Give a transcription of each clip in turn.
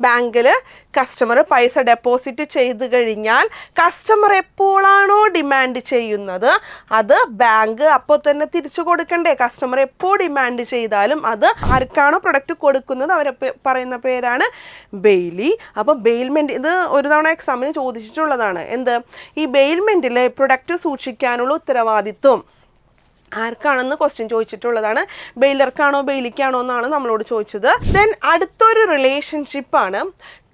ബാങ്കിൽ കസ്റ്റമർ പൈസ ഡെപ്പോസിറ്റ് ചെയ്ത് കഴിഞ്ഞാൽ കസ്റ്റമർ എപ്പോഴാണോ ഡിമാൻഡ് ചെയ്യുന്നത് അത് ബാങ്ക് അപ്പോൾ തന്നെ തിരിച്ചു കൊടുക്കണ്ടേ? കസ്റ്റമർ എപ്പോൾ ഡിമാൻഡ് ചെയ്താലും അത് ആർക്കാണോ പ്രൊഡക്റ്റ് കൊടുക്കുന്നത് അവരെ പറയുന്ന പേരാണ് ബെയിലി. അപ്പോൾ ബെയിൽമെൻറ്റ് ഇത് ഒരു തവണ എക്സാമിന് ചോദിച്ചിട്ടുള്ളതാണ്. എന്ത്? ഈ ബെയിൽമെൻറ്റിൽ പ്രൊഡക്റ്റ് സൂക്ഷിക്കാനുള്ള ഉത്തരവാദിത്വം ആർക്കാണെന്ന് ക്വസ്റ്റ്യൻ ചോദിച്ചിട്ടുള്ളതാണ്. ബെയിലർക്കാണോ ബെയിലിക്കാണോ എന്നാണ് നമ്മളോട് ചോദിച്ചത്. ദെൻ അടുത്തൊരു റിലേഷൻഷിപ്പാണ്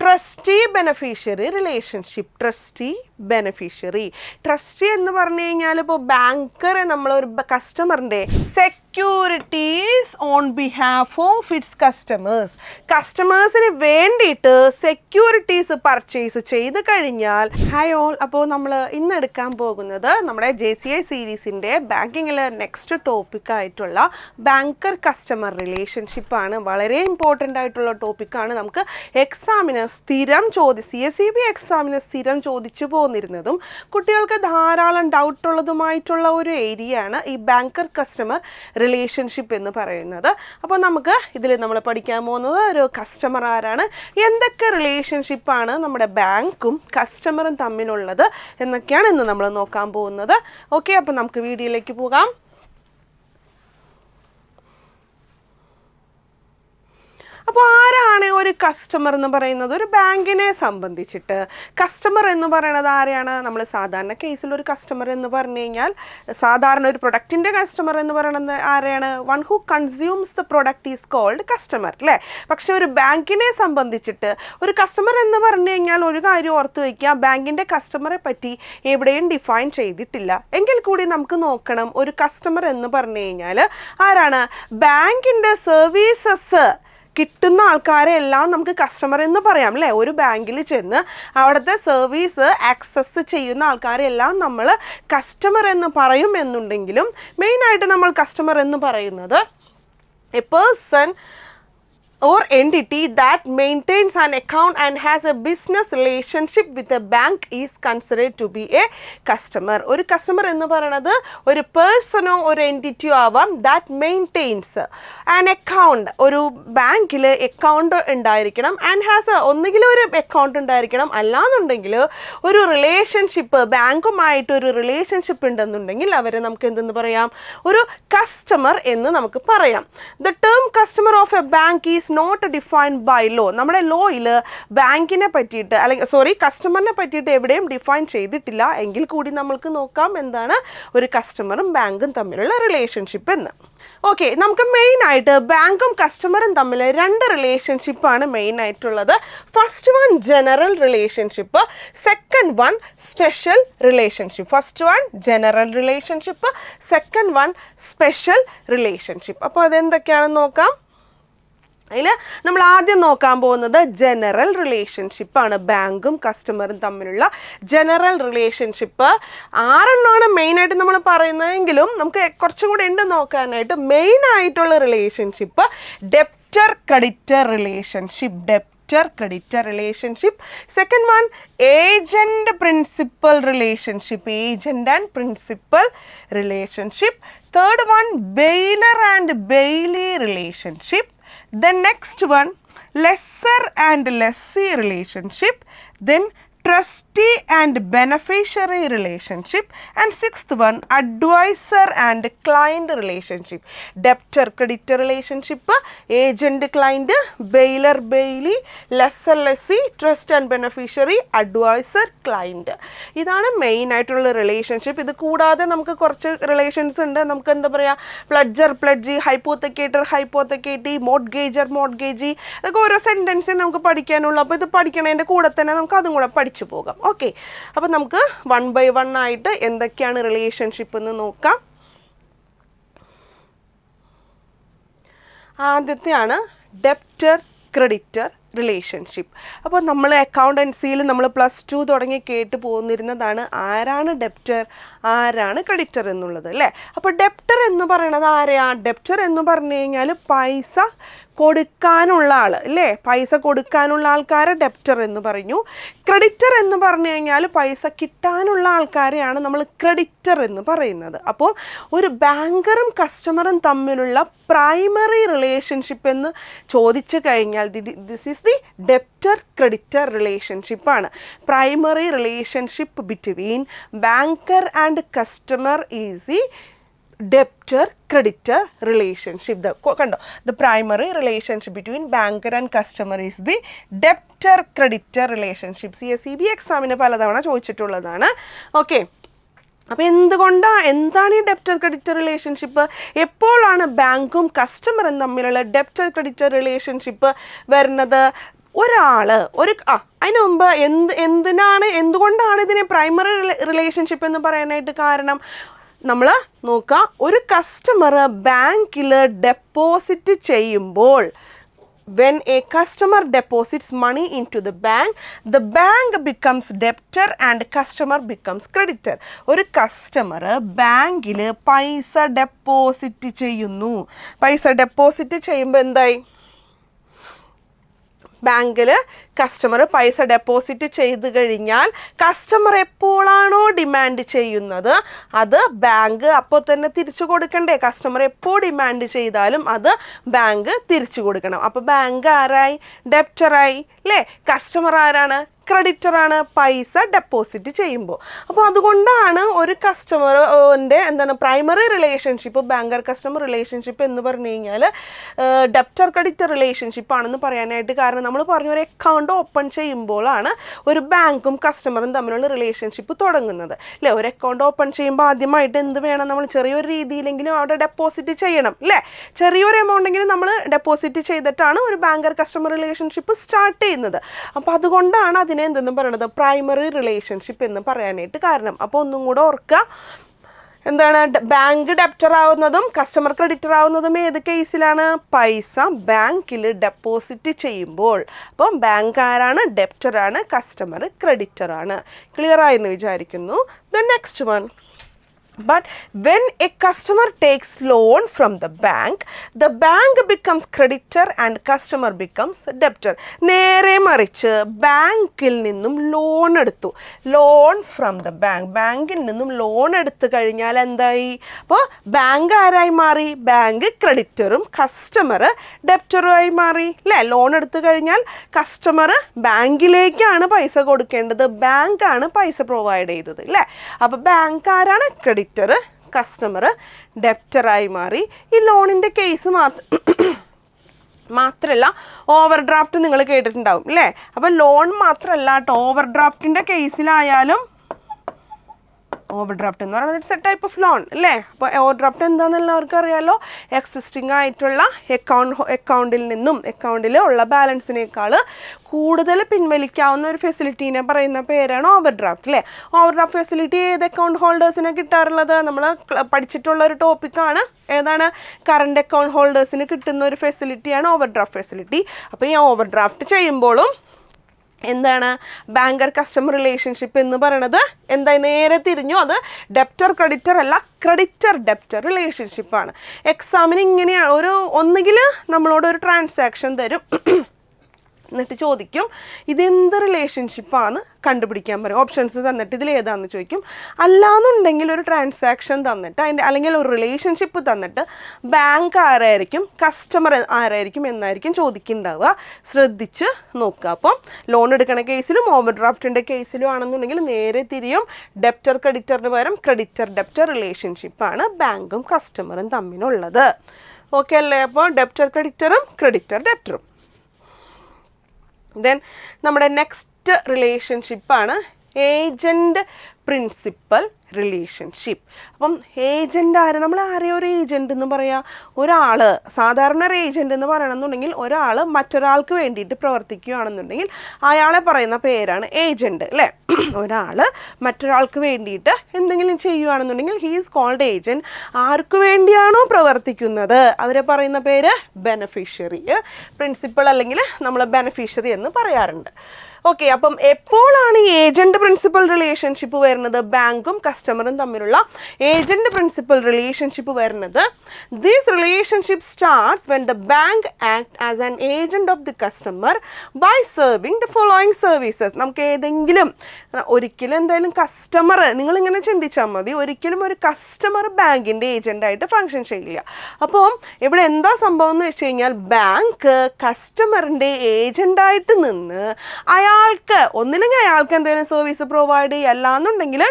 trustee beneficiary relationship. Trustee beneficiary. Trustee എന്ന് പറഞ്ഞു കഴിഞ്ഞാൽ ഇപ്പോൾ ബാങ്കർ നമ്മളൊരു കസ്റ്റമറിൻ്റെ securities on behalf of its customers. കസ്റ്റമേഴ്സിന് വേണ്ടിയിട്ട് സെക്യൂരിറ്റീസ് പർച്ചേസ് ചെയ്ത് കഴിഞ്ഞാൽ ഹായ് ഓൾ. അപ്പോൾ നമ്മൾ ഇന്ന് എടുക്കാൻ പോകുന്നത് നമ്മുടെ JCI സീരീസിൻ്റെ ബാങ്കിങ്ങിലെ നെക്സ്റ്റ് ടോപ്പിക്കായിട്ടുള്ള ബാങ്കർ കസ്റ്റമർ റിലേഷൻഷിപ്പാണ്. വളരെ ഇമ്പോർട്ടൻ്റ് ആയിട്ടുള്ള ടോപ്പിക്കാണ്. നമുക്ക് എക്സാമിന് സ്ഥിരം CSEB എക്സാമിന് സ്ഥിരം ചോദിച്ചു പോന്നിരുന്നതും കുട്ടികൾക്ക് ധാരാളം ഡൗട്ടുള്ളതുമായിട്ടുള്ള ഒരു ഏരിയയാണ് ഈ ബാങ്കർ കസ്റ്റമർ റിലേഷൻഷിപ്പ് എന്ന് പറയുന്നത്. അപ്പോൾ നമുക്ക് ഇതിൽ നമ്മൾ പഠിക്കാൻ പോകുന്നത് ഒരു കസ്റ്റമർ ആരാണ്, എന്തൊക്കെ റിലേഷൻഷിപ്പാണ് നമ്മുടെ ബാങ്കും കസ്റ്റമറും തമ്മിലുള്ളത് എന്നൊക്കെയാണ് ഇന്ന് നമ്മൾ നോക്കാൻ പോകുന്നത്. ഓക്കെ, അപ്പോൾ നമുക്ക് വീഡിയോയിലേക്ക് പോകാം. അപ്പോൾ ആരാണ് ഒരു കസ്റ്റമർ എന്ന് പറയുന്നത്? ഒരു ബാങ്കിനെ സംബന്ധിച്ചിട്ട് കസ്റ്റമർ എന്ന് പറയുന്നത് ആരെയാണ്? നമ്മൾ സാധാരണ കേസിൽ ഒരു കസ്റ്റമർ എന്ന് പറഞ്ഞു കഴിഞ്ഞാൽ സാധാരണ ഒരു പ്രൊഡക്റ്റിൻ്റെ കസ്റ്റമർ എന്ന് പറയുന്നത് ആരെയാണ്? One who consumes the product is called customer അല്ലേ? പക്ഷെ ഒരു ബാങ്കിനെ സംബന്ധിച്ചിട്ട് ഒരു കസ്റ്റമർ എന്ന് പറഞ്ഞു കഴിഞ്ഞാൽ ഒരു കാര്യം ഓർത്ത് വയ്ക്കുക, ബാങ്കിൻ്റെ കസ്റ്റമറെ പറ്റി എവിടെയും ഡിഫൈൻ ചെയ്തിട്ടില്ല. എങ്കിൽ കൂടി നമുക്ക് നോക്കണം, ഒരു കസ്റ്റമർ എന്ന് പറഞ്ഞു കഴിഞ്ഞാൽ ആരാണ്? ബാങ്കിൻ്റെ സർവീസസ് കിട്ടുന്ന ആൾക്കാരെ എല്ലാം നമുക്ക് കസ്റ്റമർ എന്ന് പറയാം അല്ലേ? ഒരു ബാങ്കിൽ ചെന്ന് അവിടുത്തെ സർവീസ് ആക്സസ് ചെയ്യുന്ന ആൾക്കാരെല്ലാം നമ്മൾ കസ്റ്റമർ എന്ന് പറയും എന്നുണ്ടെങ്കിലും മെയിനായിട്ട് നമ്മൾ കസ്റ്റമർ എന്ന് പറയുന്നത് A person or entity that maintains an account and has a business relationship with a bank is considered to be a customer. ഒരു കസ്റ്റമർ എന്ന് പറയുന്നത് ഒരു പേഴ്സണോ ഒരു എൻറ്റിറ്റിയോ ആവാം ദാറ്റ് മെയിൻറ്റെയിൻസ് ആൻ അക്കൗണ്ട്. ഒരു ബാങ്കിൽ അക്കൗണ്ട് ഉണ്ടായിരിക്കണം ആൻഡ് ഹാസ് ഒന്നുകിൽ ഒരു അക്കൗണ്ട് ഉണ്ടായിരിക്കണം, അല്ലാന്നുണ്ടെങ്കിൽ ഒരു റിലേഷൻഷിപ്പ് ബാങ്കുമായിട്ട് ഒരു റിലേഷൻഷിപ്പ് ഉണ്ടെന്നുണ്ടെങ്കിൽ അവരെ നമുക്ക് എന്തെന്ന് പറയാം? ഒരു കസ്റ്റമർ എന്ന് നമുക്ക് പറയാം. The term customer of a bank is not defined by law. നമ്മുടെ ലോയിൽ ബാങ്കിനെ പറ്റിയിട്ട് അല്ലെങ്കിൽ കസ്റ്റമറിനെ പറ്റിയിട്ട് എവിടെയും ഡിഫൈൻ ചെയ്തിട്ടില്ല. എങ്കിൽ കൂടി നമ്മൾക്ക് നോക്കാം എന്താണ് ഒരു കസ്റ്റമറും ബാങ്കും തമ്മിലുള്ള റിലേഷൻഷിപ്പ് എന്ന്. ഓക്കെ, നമുക്ക് മെയിനായിട്ട് ബാങ്കും കസ്റ്റമറും തമ്മിൽ രണ്ട് റിലേഷൻഷിപ്പാണ് മെയിനായിട്ടുള്ളത്. First one general relationship, second one special relationship. First one general relationship, second one special relationship. അപ്പോൾ അതെന്തൊക്കെയാണെന്ന് നോക്കാം. അതിൽ നമ്മൾ ആദ്യം നോക്കാൻ പോകുന്നത് ജനറൽ റിലേഷൻഷിപ്പാണ്. ബാങ്കും കസ്റ്റമറും തമ്മിലുള്ള ജനറൽ റിലേഷൻഷിപ്പ് 6 മെയിനായിട്ട് നമ്മൾ പറയുന്നതെങ്കിലും നമുക്ക് കുറച്ചും കൂടെ ഉണ്ട് നോക്കാനായിട്ട്. മെയിനായിട്ടുള്ള relationship debtor creditor relationship. Debtor creditor relationship. Second one agent principal relationship. Agent and principal relationship. Third one baler and Bailey relationship. The next one, lessor and lessee relationship. Then trustee and beneficiary relationship. And sixth one, advisor and client relationship. Debtor creditor relationship, agent client, bailer bailey, lessor lessee, trust and beneficiary, advisor client. ഇതാണ് main ആയിട്ടുള്ള relationship. ഇത് കൂടാതെ നമുക്ക് കുറച്ച് relations ഉണ്ട്. നമുക്ക് എന്താ പറയുക, പ്ലഡ്ജർ പ്ലഡ്ജി, ഹൈപ്പോത്തക്കേറ്റർ ഹൈപ്പോത്തക്കേറ്റി, മോഡ്ഗേജർ മോഡ്ഗേജി, അതൊക്കെ ഓരോ സെൻറ്റൻസിൽ നമുക്ക് പഠിക്കാനുള്ളൂ. അപ്പോൾ ഇത് പഠിക്കണതിൻ്റെ കൂടെ തന്നെ നമുക്ക് അതും കൂടെ പഠിച്ചു പോകാം. ഓക്കെ, അപ്പോൾ നമുക്ക് 1 by 1 ആയിട്ട് എന്തൊക്കെയാണ് റിലേഷൻഷിപ്പ് എന്ന് നോക്കാം. ആദ്യത്തെയാണ് ഡെപ്റ്റർ ക്രെഡിറ്റർ റിലേഷൻഷിപ്പ്. അപ്പോൾ നമ്മൾ അക്കൗണ്ടൻസിയിൽ നമ്മൾ +2 തുടങ്ങി കേട്ട് പോന്നിരുന്നതാണ് ആരാണ് ഡെപ്റ്റർ ആരാണ് ക്രെഡിറ്റർ എന്നുള്ളത് അല്ലേ. അപ്പോൾ ഡെപ്റ്റർ എന്ന് പറയുന്നത് ആരെയാണ്? ഡെപ്റ്റർ എന്ന് പറഞ്ഞു കഴിഞ്ഞാൽ പൈസ കൊടുക്കാനുള്ള ആൾ അല്ലേ, പൈസ കൊടുക്കാനുള്ള ആൾക്കാരെ ഡെപ്റ്റർ എന്ന് പറഞ്ഞു. ക്രെഡിറ്റർ എന്ന് പറഞ്ഞു കഴിഞ്ഞാൽ പൈസ കിട്ടാനുള്ള ആൾക്കാരെയാണ് നമ്മൾ ക്രെഡിറ്റർ എന്ന് പറയുന്നത്. അപ്പോൾ ഒരു ബാങ്കറും കസ്റ്റമറും തമ്മിലുള്ള പ്രൈമറി റിലേഷൻഷിപ്പ് എന്ന് ചോദിച്ചു കഴിഞ്ഞാൽ this is the debtor creditor റിലേഷൻഷിപ്പാണ്. Primary relationship between banker and customer is the debtor creditor relationship. The primary relationship between banker and customer is the debtor creditor relationship. CSEB എക്സാമിന് പലതവണ ചോദിച്ചിട്ടുള്ളതാണ്. Okay, അപ്പോൾ എന്താണ് ഈ debtor creditor relationship? എപ്പോഴാണ് ബാങ്കും കസ്റ്റമറും തമ്മിലുള്ള ഡെപ്റ്റർ ക്രെഡിറ്റർ റിലേഷൻഷിപ്പ് വരുന്നത്? അതിന് മുമ്പ് എന്തുകൊണ്ടാണ് ഇതിനെ പ്രൈമറി റിലേഷൻഷിപ്പ് എന്ന് പറയാനായിട്ട് കാരണം? നമ്മൾ നോക്കുക, ഒരു കസ്റ്റമർ ബാങ്കിൽ ഡെപ്പോസിറ്റ് ചെയ്യുമ്പോൾ when a customer deposits money into the bank becomes debtor and customer becomes creditor. ഒരു കസ്റ്റമർ ബാങ്കിൽ പൈസ ഡെപ്പോസിറ്റ് ചെയ്യുന്നു. പൈസ ഡെപ്പോസിറ്റ് ചെയ്യുമ്പോൾ എന്തായി? ബാങ്കിൽ കസ്റ്റമർ പൈസ ഡെപ്പോസിറ്റ് ചെയ്ത് കഴിഞ്ഞാൽ കസ്റ്റമർ എപ്പോഴാണോ ഡിമാൻഡ് ചെയ്യുന്നത് അത് ബാങ്ക് അപ്പോൾ തന്നെ തിരിച്ചു കൊടുക്കണ്ടേ? കസ്റ്റമർ എപ്പോൾ ഡിമാൻഡ് ചെയ്താലും അത് ബാങ്ക് തിരിച്ചു കൊടുക്കണം. അപ്പോൾ ബാങ്ക് ആരായി? ഡെപ്റ്ററായി അല്ലേ? കസ്റ്റമർ ആരാണ്? ക്രെഡിറ്ററാണ്, പൈസ ഡെപ്പോസിറ്റ് ചെയ്യുമ്പോൾ. അപ്പോൾ അതുകൊണ്ടാണ് ഒരു കസ്റ്റമറിൻ്റെ primary relationship banker customer relationship എന്ന് പറഞ്ഞു കഴിഞ്ഞാൽ ഡെപ്റ്റർ ക്രെഡിറ്റർ റിലേഷൻഷിപ്പ് ആണെന്ന് പറയാനായിട്ട് കാരണം നമ്മൾ പറഞ്ഞു ഒരു അക്കൗണ്ട് ഓപ്പൺ ചെയ്യുമ്പോഴാണ് ഒരു ബാങ്കും കസ്റ്റമറും തമ്മിലുള്ള റിലേഷൻഷിപ്പ് തുടങ്ങുന്നത് അല്ലേ? ഒരു അക്കൗണ്ട് ഓപ്പൺ ചെയ്യുമ്പോൾ ആദ്യമായിട്ട് എന്ത് വേണം? നമ്മൾ ചെറിയൊരു രീതിയിലെങ്കിലും അവിടെ ഡെപ്പോസിറ്റ് ചെയ്യണം അല്ലേ? ചെറിയൊരു എമൗണ്ടെങ്കിലും നമ്മൾ ഡെപ്പോസിറ്റ് ചെയ്തിട്ടാണ് ഒരു ബാങ്കർ കസ്റ്റമർ റിലേഷൻഷിപ്പ് സ്റ്റാർട്ട് ചെയ്യുന്നത്. അപ്പോൾ അതുകൊണ്ടാണ് അതിനെ എന്തെന്ന് പറയുന്നത് പ്രൈമറി റിലേഷൻഷിപ്പ് എന്ന് പറയാനായിട്ട് കാരണം. അപ്പോൾ ഒന്നും കൂടെ ഓർക്കുക, ബാങ്ക് ഡെപ്റ്റർ ആവുന്നതും കസ്റ്റമർ ക്രെഡിറ്റർ ആവുന്നതും ഏത് കേസിലാണ്? പൈസ ബാങ്കിൽ ഡെപ്പോസിറ്റ് ചെയ്യുമ്പോൾ. അപ്പം ബാങ്ക് ആരാണ്? ഡെപ്റ്ററാണ്, കസ്റ്റമർ ക്രെഡിറ്ററാണ്. ക്ലിയർ ആയെന്ന് വിചാരിക്കുന്നു. The next one, but when a customer takes loan from the bank becomes creditor and customer becomes debtor. നേരെ മറിച്ച് ബാങ്കിൽ നിന്നും ലോൺ എടുത്തു, ഫ്രം ദ ബാങ്കിൽ നിന്നും ലോൺ എടുത്തു കഴിഞ്ഞാൽ എന്തായി? അപ്പോൾ ബാങ്ക് ആരായി മാറി? ബാങ്ക് ക്രെഡിറ്ററും കസ്റ്റമർ ഡെപ്റ്ററുമായി മാറി അല്ലേ? ലോൺ എടുത്തു കഴിഞ്ഞാൽ കസ്റ്റമർ ബാങ്കിലേക്കാണ് പൈസ കൊടുക്കേണ്ടത്, ബാങ്കാണ് പൈസ പ്രൊവൈഡ് ചെയ്തത് അല്ലേ? അപ്പോൾ ബാങ്ക് ആരാണ്? ക്രെഡിറ്റർ, കസ്റ്റമർ ഡെപ്റ്ററായി മാറി. ഈ ലോണിൻ്റെ കേസ് മാത്രമല്ല ഓവർ ഡ്രാഫ്റ്റ് നിങ്ങൾ കേട്ടിട്ടുണ്ടാവും അല്ലേ? അപ്പോൾ ലോൺ മാത്രമല്ല കേട്ടോ, ഓവർ ഡ്രാഫ്റ്റിൻ്റെ കേസിലായാലും ഓവർ ഡ്രാഫ്റ്റ് എന്ന് പറയുന്നത് it's A type of loan അല്ലേ? അപ്പോൾ ഓവർ ഡ്രാഫ്റ്റ് എന്താണെന്ന് എല്ലാവർക്കും അറിയാമല്ലോ. എക്സിസ്റ്റിംഗ് ആയിട്ടുള്ള അക്കൗണ്ടിൽ ഉള്ള ബാലൻസിനേക്കാൾ കൂടുതൽ പിൻവലിക്കാവുന്ന ഒരു ഫെസിലിറ്റീനെ പറയുന്ന പേരാണ് ഓവർ ഡ്രാഫ്റ്റ് അല്ലേ? ഓവർ ഡ്രാഫ്റ്റ് ഫെസിലിറ്റി ഏത് അക്കൗണ്ട് ഹോൾഡേഴ്സിനെ കിട്ടാറുള്ളത്? നമ്മൾ പഠിച്ചിട്ടുള്ള ഒരു ടോപ്പിക്കാണ്. ഏതാണ്? കറണ്ട് അക്കൗണ്ട് ഹോൾഡേഴ്സിന് കിട്ടുന്ന ഒരു ഫെസിലിറ്റിയാണ് ഓവർ ഡ്രാഫ്റ്റ് ഫെസിലിറ്റി. അപ്പോൾ ഈ ഓവർ ഡ്രാഫ്റ്റ് ചെയ്യുമ്പോഴും എന്താണ് ബാങ്കർ കസ്റ്റമർ റിലേഷൻഷിപ്പ് എന്ന് പറയണത്? എന്തായി? നേരെ തിരിഞ്ഞു, അത് ഡെപ്റ്റർ ക്രെഡിറ്റർ അല്ല, ക്രെഡിറ്റർ ഡെപ്റ്റർ റിലേഷൻഷിപ്പാണ്. എക്സാമിന് ഇങ്ങനെയാണ്, ഒന്നുകിൽ നമ്മളോട് ഒരു ട്രാൻസാക്ഷൻ തരും, എന്നിട്ട് ചോദിക്കും ഇതെന്ത് റിലേഷൻഷിപ്പാണ് കണ്ടുപിടിക്കാൻ പറയും. ഓപ്ഷൻസ് തന്നിട്ട് ഇതിൽ ഏതാണെന്ന് ചോദിക്കും. അല്ലാന്നുണ്ടെങ്കിൽ ഒരു ട്രാൻസാക്ഷൻ തന്നിട്ട് അല്ലെങ്കിൽ ഒരു റിലേഷൻഷിപ്പ് തന്നിട്ട് ബാങ്ക് ആരായിരിക്കും, കസ്റ്റമർ ആരായിരിക്കും എന്നായിരിക്കും ചോദിക്കുന്നുണ്ടാവുക. ശ്രദ്ധിച്ച് നോക്കുക. അപ്പം ലോൺ എടുക്കുന്ന കേസിലും ഓവർ ഡ്രാഫ്റ്റിൻ്റെ കേസിലും ആണെന്നുണ്ടെങ്കിൽ നേരെ തിരിയും. ഡെപ്റ്റർ ക്രെഡിറ്ററിന് പകരം ക്രെഡിറ്റർ ഡെപ്റ്റർ റിലേഷൻഷിപ്പാണ് ബാങ്കും കസ്റ്റമറും തമ്മിലുള്ളത്. ഓക്കെ അല്ലേ? അപ്പോൾ ഡെപ്റ്റർ ക്രെഡിറ്ററും ക്രെഡിറ്റർ ഡെപ്റ്ററും. ദെൻ നമ്മുടെ നെക്സ്റ്റ് റിലേഷൻഷിപ്പാണ് ഏജൻറ്റ് പ്രിൻസിപ്പൽ റിലേഷൻഷിപ്പ്. അപ്പം ഏജൻ്റ് ആര്? നമ്മൾ ആരെയും ഒരു ഏജൻറ്റ് എന്ന് പറയാം. ഒരാൾ, സാധാരണ ഒരു ഏജൻറ്റ് എന്ന് പറയണമെന്നുണ്ടെങ്കിൽ ഒരാൾ മറ്റൊരാൾക്ക് വേണ്ടിയിട്ട് പ്രവർത്തിക്കുകയാണെന്നുണ്ടെങ്കിൽ അയാളെ പറയുന്ന പേരാണ് ഏജൻറ്റ് അല്ലേ? ഒരാൾ മറ്റൊരാൾക്ക് വേണ്ടിയിട്ട് എന്തെങ്കിലും ചെയ്യുകയാണെന്നുണ്ടെങ്കിൽ ഹീ ഈസ് കോൾഡ് ഏജൻറ്റ്. ആർക്ക് വേണ്ടിയാണോ പ്രവർത്തിക്കുന്നത് അവരെ പറയുന്ന പേര് ബെനഫിഷ്യറി. പ്രിൻസിപ്പൾ അല്ലെങ്കിൽ നമ്മൾ ബെനഫിഷ്യറി എന്ന് പറയാറുണ്ട്. ഓക്കെ, അപ്പം എപ്പോഴാണ് ഈ ഏജൻറ്റ് പ്രിൻസിപ്പൽ റിലേഷൻഷിപ്പ് വരുന്നത്? വരുന്നത് ബാങ്കും കസ്റ്റമറും തമ്മിലുള്ള ഏജന്റ് പ്രിൻസിപ്പൽ റിലേഷൻഷിപ്പ് വരുന്നത്. This relationship starts when the bank act as an agent of the customer by serving the following services. നമുക്ക് ഏതെങ്കിലും ഒരിക്കലും എന്തായാലും കസ്റ്റമർ, നിങ്ങളിങ്ങനെ ചിന്തിച്ചാൽ മതി, ഒരിക്കലും ഒരു കസ്റ്റമർ ബാങ്കിൻ്റെ ഏജൻ്റായിട്ട് ഫങ്ഷൻ ചെയ്യില്ല. അപ്പോൾ ഇവിടെ എന്താ സംഭവം എന്ന് വെച്ച് കഴിഞ്ഞാൽ ബാങ്ക് കസ്റ്റമറിൻ്റെ ഏജൻ്റായിട്ട് നിന്ന് അയാൾക്ക് ഒന്നില്ലെങ്കിൽ അയാൾക്ക് എന്തെങ്കിലും സർവീസ് പ്രൊവൈഡ് ചെയ്യുക, അല്ലാന്നുണ്ടെങ്കിൽ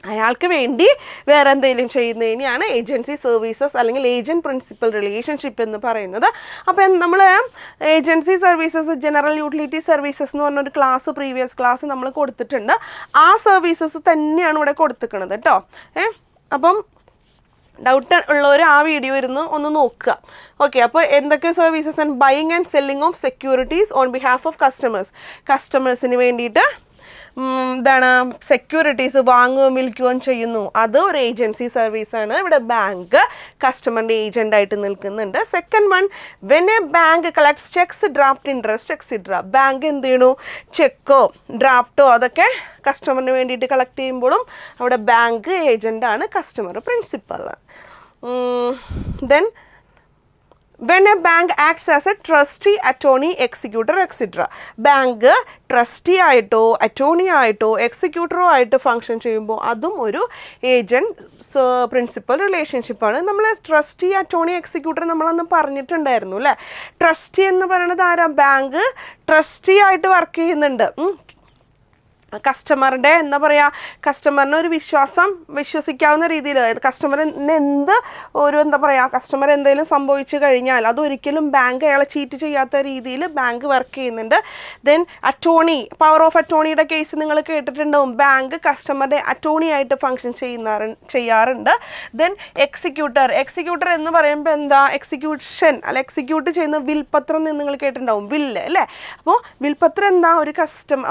അയാൾക്ക് വേണ്ടി വേറെ എന്തെങ്കിലും ചെയ്യുന്നതിനെയാണ് ഏജൻസി സർവീസസ് അല്ലെങ്കിൽ ഏജൻറ്റ് പ്രിൻസിപ്പൽ റിലേഷൻഷിപ്പ് എന്ന് പറയുന്നത്. അപ്പം നമ്മൾ agency services, general utility services എന്ന് പറഞ്ഞൊരു പ്രീവിയസ് ക്ലാസ് നമ്മൾ കൊടുത്തിട്ടുണ്ട്. ആ സർവീസസ് തന്നെയാണ് ഇവിടെ കൊടുത്തിരിക്കുന്നത് കേട്ടോ. അപ്പം ഡൗട്ട് ഉള്ളവർ ആ വീഡിയോ ഇരുന്ന് ഒന്ന് നോക്കുക. ഓക്കെ, അപ്പോൾ എന്തൊക്കെ services and buying and selling of securities on behalf of കസ്റ്റമേഴ്സിന് വേണ്ടിയിട്ട് എന്താണ് സെക്യൂരിറ്റീസ് വാങ്ങുകയും വിൽക്കുകയും ചെയ്യുന്നു. അത് ഒരു ഏജൻസി സർവീസാണ്. ഇവിടെ ബാങ്ക് കസ്റ്റമറിൻ്റെ ഏജൻ്റായിട്ട് നിൽക്കുന്നുണ്ട്. Second one, when a bank collects cheques, draft, interest extra. Bank എന്ത് ചെയ്യണു, ചെക്കോ ഡ്രാഫ്റ്റോ അതൊക്കെ കസ്റ്റമറിന് വേണ്ടിയിട്ട് കളക്ട് ചെയ്യുമ്പോഴും അവിടെ ബാങ്ക് ഏജൻ്റാണ്, കസ്റ്റമർ പ്രിൻസിപ്പലാണ്. Then when a bank acts as a trustee, attorney, executor, etc. Bank trustee ആയിട്ടോ അറ്റോർണി ആയിട്ടോ എക്സിക്യൂട്ടറോ ആയിട്ട് ഫങ്ഷൻ ചെയ്യുമ്പോൾ അതും ഒരു ഏജൻറ്റ് പ്രിൻസിപ്പൽ റിലേഷൻഷിപ്പാണ്. നമ്മൾ ട്രസ്റ്റി, അറ്റോർണി, എക്സിക്യൂട്ടർ നമ്മളന്ന് പറഞ്ഞിട്ടുണ്ടായിരുന്നു അല്ലേ. ട്രസ്റ്റി എന്ന് പറയുന്നത് ആരാ, ബാങ്ക് ട്രസ്റ്റി ആയിട്ട് വർക്ക് ചെയ്യുന്നുണ്ട്. കസ്റ്റമറുടെ എന്താ പറയുക, കസ്റ്റമറിന് ഒരു വിശ്വസിക്കാവുന്ന രീതിയിൽ കസ്റ്റമറിന് എന്താ പറയുക, കസ്റ്റമർ എന്തെങ്കിലും സംഭവിച്ചു കഴിഞ്ഞാൽ അതൊരിക്കലും ബാങ്ക് അയാളെ ചീറ്റ് ചെയ്യാത്ത രീതിയിൽ ബാങ്ക് വർക്ക് ചെയ്യുന്നുണ്ട്. ദെൻ അറ്റോർണി, പവർ ഓഫ് അറ്റോർണിയുടെ കേസ് നിങ്ങൾ കേട്ടിട്ടുണ്ടാവും. ബാങ്ക് കസ്റ്റമറുടെ അറ്റോർണി ആയിട്ട് ഫങ്ഷൻ ചെയ്യാറുണ്ട്. ദെൻ എക്സിക്യൂട്ടർ എന്ന് പറയുമ്പോൾ എന്താ, എക്സിക്യൂഷൻ അല്ല എക്സിക്യൂട്ട് ചെയ്യുന്ന വിൽപത്രം നിങ്ങൾ കേട്ടിട്ടുണ്ടാവും, വില്ല് അല്ലേ. അപ്പോൾ വിൽപത്രം എന്താ,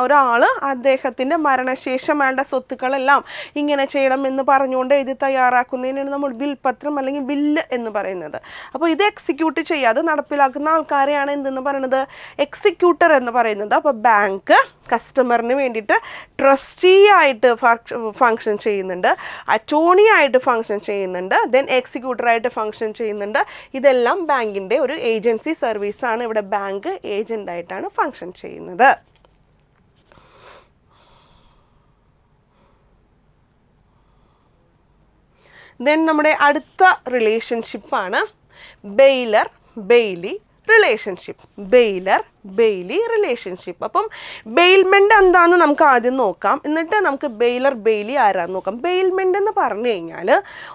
ഒരാൾ അദ്ദേഹത്തിൻ്റെ മരണശേഷം വേണ്ട സ്വത്തുക്കളെല്ലാം ഇങ്ങനെ ചെയ്യണം എന്ന് പറഞ്ഞുകൊണ്ട് എഴുതി തയ്യാറാക്കുന്നതിനാണ് നമ്മൾ വിൽപത്രം അല്ലെങ്കിൽ ബില്ല് എന്ന് പറയുന്നത്. അപ്പോൾ ഇത് എക്സിക്യൂട്ട് ചെയ്യാതെ നടപ്പിലാക്കുന്ന ആൾക്കാരെയാണ് എന്തെന്ന് പറയുന്നത്, എക്സിക്യൂട്ടർ എന്ന് പറയുന്നത്. അപ്പോൾ ബാങ്ക് കസ്റ്റമറിന് വേണ്ടിയിട്ട് ട്രസ്റ്റി ആയിട്ട് ഫങ്ഷൻ ചെയ്യുന്നുണ്ട്, അറ്റോർണി ആയിട്ട് ഫങ്ഷൻ ചെയ്യുന്നുണ്ട്, ദെൻ എക്സിക്യൂട്ടറായിട്ട് ഫങ്ഷൻ ചെയ്യുന്നുണ്ട്. ഇതെല്ലാം ബാങ്കിൻ്റെ ഒരു ഏജൻസി സർവീസാണ്. ഇവിടെ ബാങ്ക് ഏജൻ്റായിട്ടാണ് ഫങ്ഷൻ ചെയ്യുന്നത്. ദെൻ നമ്മുടെ അടുത്ത റിലേഷൻഷിപ്പാണ് ബെയിലർ ബെയിലി റിലേഷൻഷിപ്പ്. അപ്പം ബെയിൽമെൻ്റ് എന്താണെന്ന് നമുക്ക് ആദ്യം നോക്കാം, എന്നിട്ട് നമുക്ക് ബെയിലർ ബെയിലി ആരാന്ന് നോക്കാം. ബെയിൽമെൻ്റ് എന്ന് പറഞ്ഞു കഴിഞ്ഞാൽ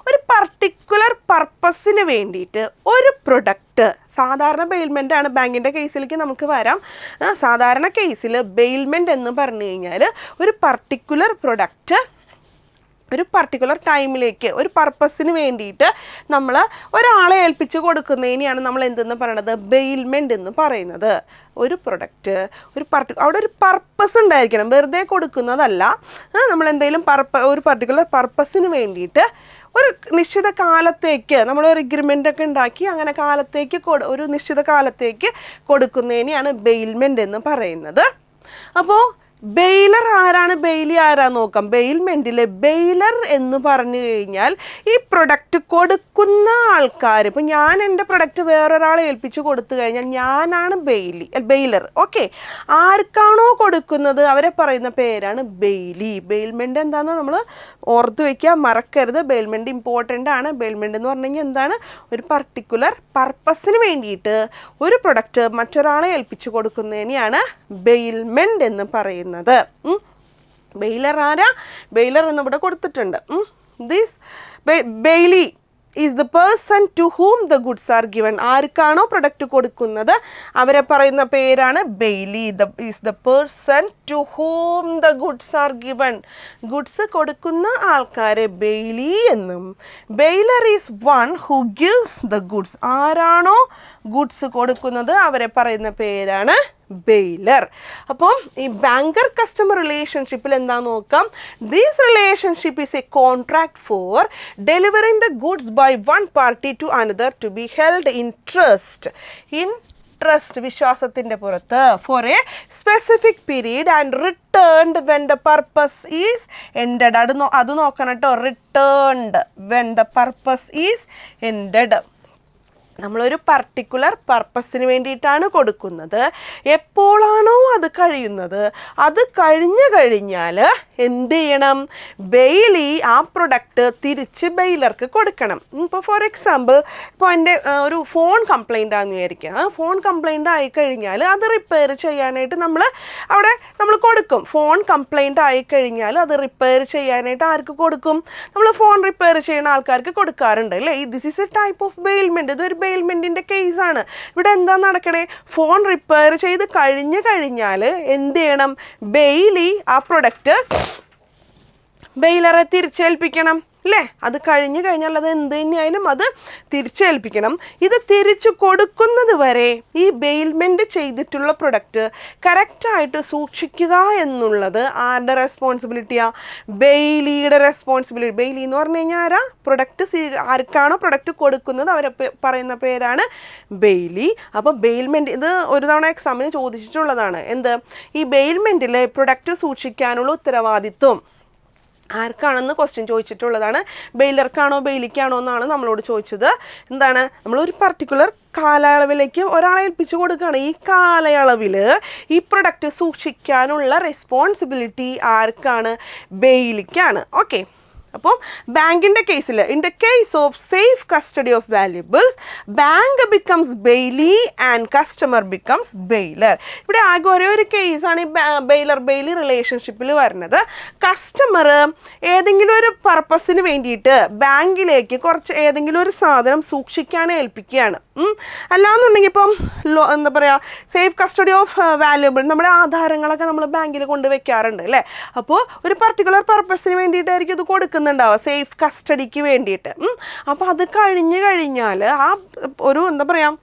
ഒരു പർട്ടിക്കുലർ പർപ്പസിന് വേണ്ടിയിട്ട് ഒരു പ്രൊഡക്റ്റ്, സാധാരണ ബെയിൽമെൻ്റ് ആണ്, ബാങ്കിൻ്റെ കേസിലേക്ക് നമുക്ക് വരാം. സാധാരണ കേസിൽ ബെയിൽമെൻ്റ് എന്ന് പറഞ്ഞു കഴിഞ്ഞാൽ ഒരു പർട്ടിക്കുലർ പ്രൊഡക്റ്റ് ഒരു പർട്ടിക്കുലർ ടൈമിലേക്ക് ഒരു പർപ്പസിന് വേണ്ടിയിട്ട് നമ്മൾ ഒരാളെ ഏൽപ്പിച്ച് കൊടുക്കുന്നതിനെയാണ് നമ്മൾ എന്തെന്ന് പറയണത്, ബെയിൽമെൻ്റ് എന്ന് പറയുന്നത്. ഒരു പ്രൊഡക്റ്റ് അവിടെ ഒരു പർപ്പസ് ഉണ്ടായിരിക്കണം, വെറുതെ കൊടുക്കുന്നതല്ല. നമ്മൾ എന്തെങ്കിലും ഒരു പർട്ടിക്കുലർ പർപ്പസിന് വേണ്ടിയിട്ട് ഒരു നിശ്ചിത കാലത്തേക്ക് നമ്മൾ ഒരു എഗ്രിമെൻ്റ് ഒക്കെ ഉണ്ടാക്കി അങ്ങനെ കാലത്തേക്ക് ഒരു നിശ്ചിത കാലത്തേക്ക് കൊടുക്കുന്നതിനെയാണ് ബെയിൽമെൻ്റ് എന്ന് പറയുന്നത്. അപ്പോൾ ബെയിലർ ആരാണ്, ബെയിലി ആരാന്ന് നോക്കാം. ബെയിൽമെൻറ്റിലെ ബെയിലർ എന്ന് പറഞ്ഞു കഴിഞ്ഞാൽ ഈ പ്രൊഡക്റ്റ് കൊടുക്കുന്ന ആൾക്കാർ, ഇപ്പം ഞാൻ എൻ്റെ പ്രൊഡക്റ്റ് വേറൊരാളെ ഏൽപ്പിച്ച് കൊടുത്തു കഴിഞ്ഞാൽ ഞാനാണ് ബെയിലർ. ഓക്കെ, ആർക്കാണോ കൊടുക്കുന്നത് അവരെ പറയുന്ന പേരാണ് ബെയിലി. ബെയിൽമെൻ്റ് എന്താണെന്ന് നമ്മൾ ഓർത്ത് വയ്ക്കുക, മറക്കരുത്. ബെയിൽമെൻ്റ് ഇമ്പോർട്ടൻ്റ് ആണ്. ബെയിൽമെൻ്റ് എന്ന് പറഞ്ഞു കഴിഞ്ഞാൽ എന്താണ്, ഒരു പർട്ടിക്കുലർ പർപ്പസിന് വേണ്ടിയിട്ട് ഒരു പ്രൊഡക്റ്റ് മറ്റൊരാളെ ഏൽപ്പിച്ച് കൊടുക്കുന്നതിനെയാണ് ബെയിൽമെൻ്റ് എന്ന് പറയുന്നത്. ബെയിലർ ആരാ, ബെയിലർ എന്നിവിടെ കൊടുത്തിട്ടുണ്ട്. This bailee is the person to whom the goods are given. ആർക്കാണോ പ്രൊഡക്റ്റ് കൊടുക്കുന്നത് അവരെ പറയുന്ന പേരാണ് bailee. Is the person to whom the goods are given. Goods കൊടുക്കുന്ന ആൾക്കാരെ ബെയിലി എന്നും, bailor is one who gives the goods. ആരാണോ goods കൊടുക്കുന്നത് അവരെ പറയുന്ന പേരാണ് ബെയിലർ. അപ്പം ഈ ബാങ്കർ കസ്റ്റമർ റിലേഷൻഷിപ്പിൽ എന്താ നോക്കാം. This relationship is a contract for delivering the goods by one party to another to be held in trust in trust വിശ്വാസത്തിൻ്റെ പുറത്ത് for a specific period and returned when the purpose is ended. അത് നോക്കണം കേട്ടോ. Returned when the purpose is ended. നമ്മളൊരു particular പർപ്പസിന് വേണ്ടിയിട്ടാണ് കൊടുക്കുന്നത്. എപ്പോഴാണോ അത് കഴിയുന്നത്, അത് കഴിഞ്ഞാൽ എന്ത് ചെയ്യണം? ബെയിലി ആ പ്രൊഡക്റ്റ് തിരിച്ച് ബെയിലർക്ക് കൊടുക്കണം. ഇപ്പോൾ ഫോർ എക്സാമ്പിൾ, ഇപ്പോൾ എൻ്റെ ഒരു ഫോൺ കംപ്ലൈൻ്റ് ആണെന്ന് വിചാരിക്കുക. ഫോൺ കംപ്ലൈൻ്റ് ആയിക്കഴിഞ്ഞാൽ അത് റിപ്പയർ ചെയ്യാനായിട്ട് നമ്മൾ കൊടുക്കും. ഫോൺ കംപ്ലൈൻ്റ് ആയിക്കഴിഞ്ഞാൽ അത് റിപ്പയർ ചെയ്യാനായിട്ട് ആർക്ക് കൊടുക്കും? നമ്മൾ ഫോൺ റിപ്പയർ ചെയ്യുന്ന ആൾക്കാർക്ക് കൊടുക്കാറുണ്ട് അല്ലേ? This is A type of bailment. ഇതൊരു ബെയിൽമെൻറ്റിൻ്റെ കേസാണ്. ഇവിടെ എന്താ നടക്കണേ? ഫോൺ റിപ്പയർ ചെയ്ത് കഴിഞ്ഞാൽ എന്ത് ചെയ്യണം? ബെയിലി ആ പ്രൊഡക്റ്റ് ബെയിലറെ തിരിച്ചേൽപ്പിക്കണം അല്ലേ? അത് കഴിഞ്ഞാൽ അത് എന്ത് തന്നെയായാലും അത് തിരിച്ചേൽപ്പിക്കണം. ഇത് തിരിച്ചു കൊടുക്കുന്നത് വരെ ഈ ബെയിൽമെൻറ്റ് ചെയ്തിട്ടുള്ള പ്രൊഡക്റ്റ് കറക്റ്റായിട്ട് സൂക്ഷിക്കുക എന്നുള്ളത് ആരുടെ റെസ്പോൺസിബിലിറ്റിയാണ്? ബെയിലിയുടെ റെസ്പോൺസിബിലിറ്റി. ബെയിലി എന്ന് പറഞ്ഞു കഴിഞ്ഞാൽ ആരാ? ആർക്കാണോ പ്രൊഡക്റ്റ് കൊടുക്കുന്നത് അവരെ പറയുന്ന പേരാണ് ബെയിലി. അപ്പോൾ ബെയിൽമെൻറ്റ് ഇത് ഒരു തവണ എക്സാമിന് ചോദിച്ചിട്ടുള്ളതാണ്. എന്ത്? ഈ ബെയിൽമെൻറ്റിൽ പ്രൊഡക്റ്റ് സൂക്ഷിക്കാനുള്ള ഉത്തരവാദിത്വം ആർക്കാണെന്ന് ക്വസ്റ്റ്യൻ ചോദിച്ചിട്ടുള്ളതാണ്. ബെയിലർക്കാണോ ബെയിലിക്കാണോ എന്നാണ് നമ്മളോട് ചോദിച്ചത്. എന്താണ്? നമ്മളൊരു പർട്ടിക്കുലർ കാലയളവിലേക്ക് ഒരാളെ ഏൽപ്പിച്ചു കൊടുക്കുകയാണ്. ഈ കാലയളവിൽ ഈ പ്രൊഡക്റ്റ് സൂക്ഷിക്കാനുള്ള റെസ്പോൺസിബിലിറ്റി ആർക്കാണ്? ബെയിലിക്കാണ്. ഓക്കെ. അപ്പോൾ ബാങ്കിൻ്റെ കേസിൽ, in the case of safe custody of valuables, bank becomes Bailey and customer becomes baler. ഇവിടെ ആകെ ഒരേ ഒരു കേസാണ് ഈ ബെയിലി റിലേഷൻഷിപ്പിൽ വരുന്നത്. കസ്റ്റമർ ഏതെങ്കിലും ഒരു പർപ്പസിന് വേണ്ടിയിട്ട് ബാങ്കിലേക്ക് ഏതെങ്കിലും ഒരു സാധനം സൂക്ഷിക്കാൻ ഏൽപ്പിക്കുകയാണ്. അല്ലാന്നുണ്ടെങ്കിൽ ഇപ്പം എന്താ പറയുക, സേഫ് കസ്റ്റഡി ഓഫ് വാല്യുബിൾ, നമ്മുടെ ആധാരങ്ങളൊക്കെ നമ്മൾ ബാങ്കിൽ കൊണ്ട് വെക്കാറുണ്ട് അല്ലേ? അപ്പോൾ ഒരു പർട്ടിക്കുലർ പർപ്പസിന് വേണ്ടിയിട്ടായിരിക്കും ഇത് കൊടുക്കുന്നുണ്ടാവുക, സേഫ് കസ്റ്റഡിക്ക് വേണ്ടിയിട്ട്. അപ്പോൾ അത് കഴിഞ്ഞാൽ ആ ഒരു എന്താ പറയുക,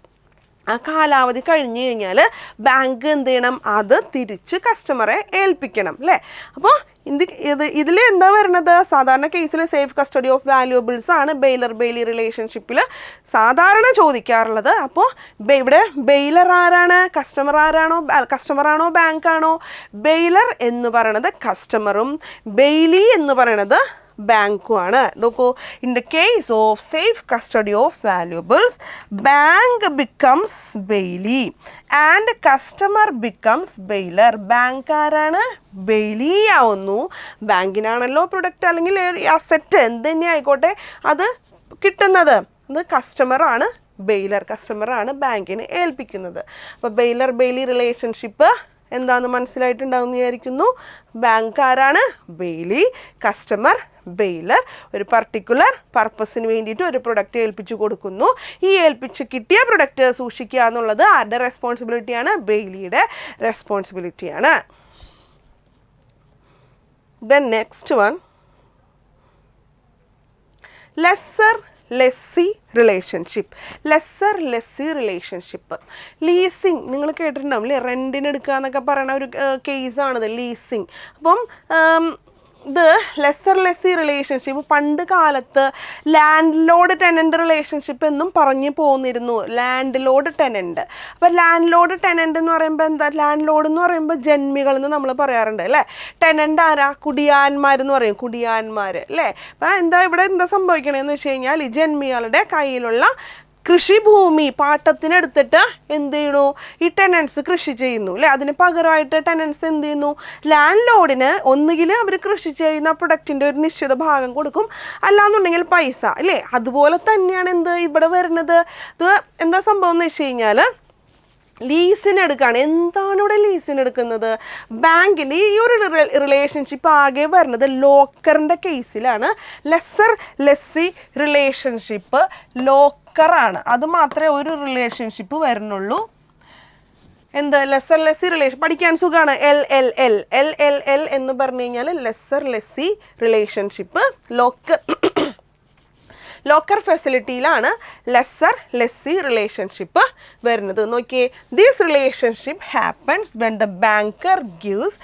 ആ കാലാവധി കഴിഞ്ഞാൽ ബാങ്ക് എന്ത് ചെയ്യണം? അത് തിരിച്ച് കസ്റ്റമറെ ഏൽപ്പിക്കണം അല്ലേ? അപ്പോൾ ഇതിൽ എന്താ വരുന്നത്? സാധാരണ കേസിൽ സേഫ് കസ്റ്റഡി ഓഫ് വാല്യുബിൾസ് ആണ് ബെയിലി റിലേഷൻഷിപ്പിൽ സാധാരണ ചോദിക്കാറുള്ളത്. അപ്പോൾ ഇവിടെ ബെയിലർ ആരാണ്? കസ്റ്റമറാണോ ബാങ്കാണോ? ബെയിലർ എന്ന് പറയണത് കസ്റ്റമറും ബെയിലി എന്ന് പറയണത് ബാങ്കുമാണ്. നോക്കൂ, in the case of safe custody of valuables, bank becomes Bailey and customer becomes baler. Bank ആരാണ്? ബെയിലി ആവുന്നു. ബാങ്കിനാണല്ലോ പ്രൊഡക്റ്റ് അല്ലെങ്കിൽ അസറ്റ് എന്ത് തന്നെ ആയിക്കോട്ടെ അത് കിട്ടുന്നത്. അത് കസ്റ്റമറാണ് ബെയിലർ. കസ്റ്റമറാണ് ബാങ്കിനെ ഏൽപ്പിക്കുന്നത്. അപ്പോൾ ബെയിലി റിലേഷൻഷിപ്പ് എന്താണെന്ന് മനസ്സിലായിട്ടുണ്ടാവും എന്ന് വിചാരിക്കുന്നു. ബാങ്ക് ആരാണ്? ബെയിലി. Customer baler. ഒരു പർട്ടിക്കുലർ പർപ്പസിന് വേണ്ടിയിട്ട് ഒരു പ്രൊഡക്റ്റ് ഏൽപ്പിച്ചു കൊടുക്കുന്നു. ഈ കിട്ടിയ പ്രൊഡക്റ്റ് സൂക്ഷിക്കുക എന്നുള്ളത് ആരുടെ റെസ്പോൺസിബിലിറ്റിയാണ്? ബെയിലിയുടെ റെസ്പോൺസിബിലിറ്റിയാണ്. Then next one, lessor lessee relationship. Leasing നിങ്ങൾ കേട്ടിട്ടുണ്ടാവും അല്ലേ? റെൻറ്റിന് എടുക്കുക എന്നൊക്കെ പറയുന്ന ഒരു കേസാണിത്, ലീസിങ്. അപ്പം ഇത് ലെസ്സർ ലെസ്സി റിലേഷൻഷിപ്പ് പണ്ട് കാലത്ത് ലാൻഡ് ലോഡ് ടെനൻ്റ് റിലേഷൻഷിപ്പ് എന്നും പറഞ്ഞു പോന്നിരുന്നു. Landlord tenant. അപ്പോൾ ലാൻഡ് ലോഡ് ടെനൻ്റ് എന്ന് പറയുമ്പോൾ എന്താ? ലാൻഡ് ലോഡ് എന്ന് പറയുമ്പോൾ ജന്മികൾ എന്ന് നമ്മൾ പറയാറുണ്ട് അല്ലേ? ടെനൻ്റ് ആരാ? കുടിയാന്മാരെന്ന് പറയും, കുടിയാന്മാർ അല്ലേ? അപ്പോൾ ഇവിടെ എന്താ സംഭവിക്കണമെന്ന് വെച്ച് കഴിഞ്ഞാൽ ഈ ജന്മികളുടെ കയ്യിലുള്ള കൃഷിഭൂമി പാട്ടത്തിനെടുത്തിട്ട് എന്ത് ചെയ്യണു? ഈ ടെനൻസ് കൃഷി ചെയ്യുന്നു അല്ലേ? അതിന് പകരമായിട്ട് ടെനൻസ് എന്ത് ചെയ്യുന്നു? ലാൻഡ് ലോഡിന് ഒന്നുകിൽ അവർ കൃഷി ചെയ്യുന്ന പ്രൊഡക്റ്റിൻ്റെ ഒരു നിശ്ചിത ഭാഗം കൊടുക്കും, അല്ലാന്നുണ്ടെങ്കിൽ പൈസ അല്ലേ? അതുപോലെ തന്നെയാണ് എന്ത് ഇവിടെ വരുന്നത്. ഇത് എന്താ സംഭവം എന്ന് വെച്ച് കഴിഞ്ഞാൽ ലീസിനെടുക്കുകയാണ്. എന്താണ് ഇവിടെ ലീസിനെടുക്കുന്നത്? ബാങ്കിൽ ഈ ഒരു റിലേഷൻഷിപ്പ് ആകെ വരുന്നത് ലോക്കറിൻ്റെ കേസിലാണ്. ലെസ്സർ ലെസ്സി റിലേഷൻഷിപ്പ് ലോക്കറാണ്. അത് മാത്രമേ ഒരു റിലേഷൻഷിപ്പ് വരുന്നുള്ളൂ. എന്ത്? Lessor lessee relation. പഠിക്കാൻ സുഖമാണ്. LLL എന്ന് പറഞ്ഞു കഴിഞ്ഞാൽ ലെസ്സർ ലെസ്സി റിലേഷൻഷിപ്പ്. ലോക്കർ ഫെസിലിറ്റിയിലാണ് ലെസ്സർ ലെസ്സി റിലേഷൻഷിപ്പ് വരുന്നത്. നോക്കിയേ, this relationship happens when the banker gives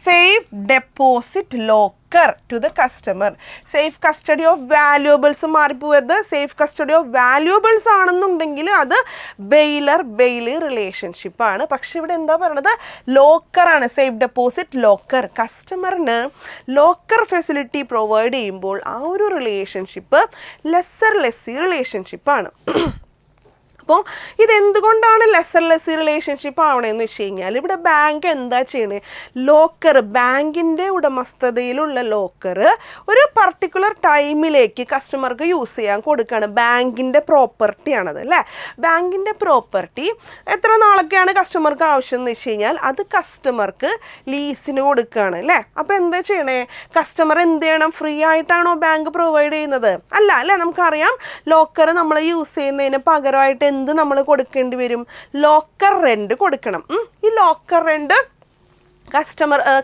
safe deposit locker locker to the customer. Safe custody of valuables മാറിപ്പോയത്. സേഫ് കസ്റ്റഡി ഓഫ് വാല്യൂബിൾസ് ആണെന്നുണ്ടെങ്കിൽ അത് ബെയിലി റിലേഷൻഷിപ്പാണ്. പക്ഷെ ഇവിടെ എന്താ പറയുന്നത്, ലോക്കറാണ്. Safe deposit locker. കസ്റ്റമറിന് ലോക്കർ ഫെസിലിറ്റി പ്രൊവൈഡ് ചെയ്യുമ്പോൾ ആ ഒരു റിലേഷൻഷിപ്പ് ലെസ്സർ ലെസ്സി റിലേഷൻഷിപ്പാണ്. അപ്പോൾ ഇതെന്തുകൊണ്ടാണ് ലെസ്സർ ലെസ്സി റിലേഷൻഷിപ്പ് ആവണമെന്ന് വെച്ച് കഴിഞ്ഞാൽ ഇവിടെ ബാങ്ക് എന്താ ചെയ്യണേ, ലോക്കർ, ബാങ്കിൻ്റെ ഉടമസ്ഥതയിലുള്ള ലോക്കർ ഒരു പർട്ടിക്കുലർ ടൈമിലേക്ക് കസ്റ്റമർക്ക് യൂസ് ചെയ്യാൻ കൊടുക്കുകയാണ്. ബാങ്കിൻ്റെ പ്രോപ്പർട്ടിയാണത് അല്ലേ. ബാങ്കിൻ്റെ പ്രോപ്പർട്ടി എത്ര നാളൊക്കെയാണ് കസ്റ്റമർക്ക് ആവശ്യം എന്ന് വെച്ച് കഴിഞ്ഞാൽ അത് കസ്റ്റമർക്ക് ലീസിന് കൊടുക്കുകയാണ് അല്ലേ. അപ്പോൾ എന്താ ചെയ്യണേ, കസ്റ്റമർ എന്ത് ചെയ്യണം, ഫ്രീ ആയിട്ടാണോ ബാങ്ക് പ്രൊവൈഡ് ചെയ്യുന്നത്? അല്ല അല്ലേ. നമുക്കറിയാം ലോക്കർ നമ്മൾ യൂസ് ചെയ്യുന്നതിന് പകരമായിട്ട് എന്ത് നമ്മൾ കൊടുക്കേണ്ടി വരും, ലോക്കർ റെന്റ് കൊടുക്കണം. ഈ ലോക്കർ റെന്റ്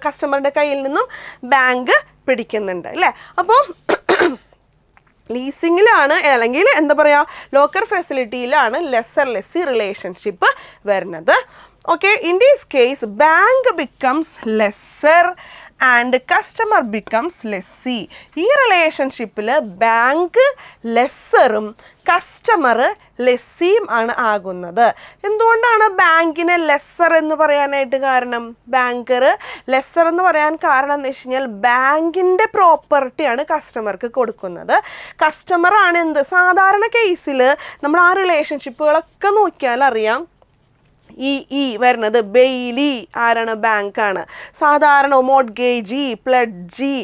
കസ്റ്റമറുടെ കയ്യിൽ നിന്നും ബാങ്ക് പിടിക്കുന്നുണ്ട് അല്ലേ. അപ്പോൾ ലീസിങ്ങിലാണ് അല്ലെങ്കിൽ എന്താ പറയുക, ലോക്കർ ഫെസിലിറ്റിയിലാണ് ലെസ്സർ ലെസ്സി റിലേഷൻഷിപ്പ് വരുന്നത്. Okay, in this case bank becomes lesser and customer becomes lessee. ഈ റിലേഷൻഷിപ്പിൽ ബാങ്ക് ലെസ്സറും കസ്റ്റമർ ലെസ്സിയും ആണ് ആകുന്നത്. എന്തുകൊണ്ടാണ് ബാങ്കിനെ ലെസ്സർ എന്ന് പറയാനായിട്ട് കാരണം, ബാങ്കർ ലെസ്സർ എന്ന് പറയാൻ കാരണം എന്ന് വെച്ച് കഴിഞ്ഞാൽ ബാങ്കിൻ്റെ പ്രോപ്പർട്ടിയാണ് കസ്റ്റമർക്ക് കൊടുക്കുന്നത്. കസ്റ്റമറാണ് എന്ത്, സാധാരണ കേസിൽ നമ്മൾ ആ റിലേഷൻഷിപ്പുകളൊക്കെ നോക്കിയാൽ അറിയാം ഈ വരുന്നത് ബെയിലി ആരാണ്, ബാങ്കാണ്. സാധാരണ മോർട്ട്ഗേജി, പ്ലഡ്ജി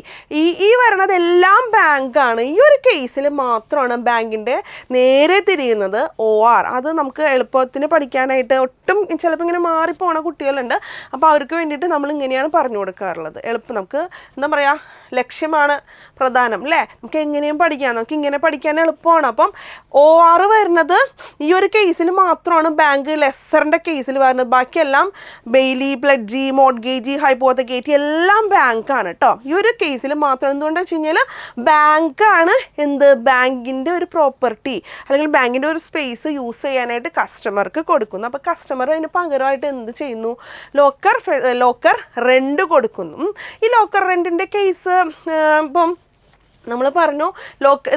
ഈ വരുന്നത് എല്ലാം ബാങ്കാണ്. ഈ ഒരു കേസിൽ മാത്രമാണ് ബാങ്കിൻ്റെ നേരെ തിരിയുന്നത് OR. അത് നമുക്ക് എളുപ്പത്തിന് പഠിക്കാനായിട്ട് ഒട്ടും ചിലപ്പോൾ ഇങ്ങനെ മാറിപ്പോണ കുട്ടികളുണ്ട്. അപ്പോൾ അവർക്ക് വേണ്ടിയിട്ട് നമ്മൾ ഇങ്ങനെയാണ് പറഞ്ഞു കൊടുക്കാറുള്ളത്. എളുപ്പം നമുക്ക് എന്താ പറയുക, ലക്ഷ്യമാണ് പ്രധാനം അല്ലേ. നമുക്ക് എങ്ങനെയും പഠിക്കാം, നമുക്ക് ഇങ്ങനെ പഠിക്കാൻ എളുപ്പമാണ്. അപ്പം OR വരുന്നത് ഈ ഒരു കേസിൽ മാത്രമാണ് ബാങ്ക് ലെസ്സറിൻ്റെ കേസിൽ വരുന്നത്. ബാക്കിയെല്ലാം ബെയിലി, പ്ലഡ്ജി, മോർട്ട്ഗേജി, ഹൈപ്പോത്തക്കേറ്റി എല്ലാം ബാങ്കാണ് കേട്ടോ. ഈ ഒരു കേസിൽ മാത്രം. എന്തുകൊണ്ടാണെന്ന് വെച്ച് കഴിഞ്ഞാൽ ബാങ്കാണ് എന്ത്, ബാങ്കിൻ്റെ ഒരു പ്രോപ്പർട്ടി അല്ലെങ്കിൽ ബാങ്കിൻ്റെ ഒരു സ്പേസ് യൂസ് ചെയ്യാനായിട്ട് കസ്റ്റമർക്ക് കൊടുക്കുന്നു. അപ്പോൾ കസ്റ്റമർ അതിന് പകരമായിട്ട് എന്ത് ചെയ്യുന്നു, ലോക്കർ റെന്റ് കൊടുക്കുന്നു. ഈ ലോക്കർ റെൻറ്റിൻ്റെ കേസ് ഇപ്പം നമ്മൾ പറഞ്ഞു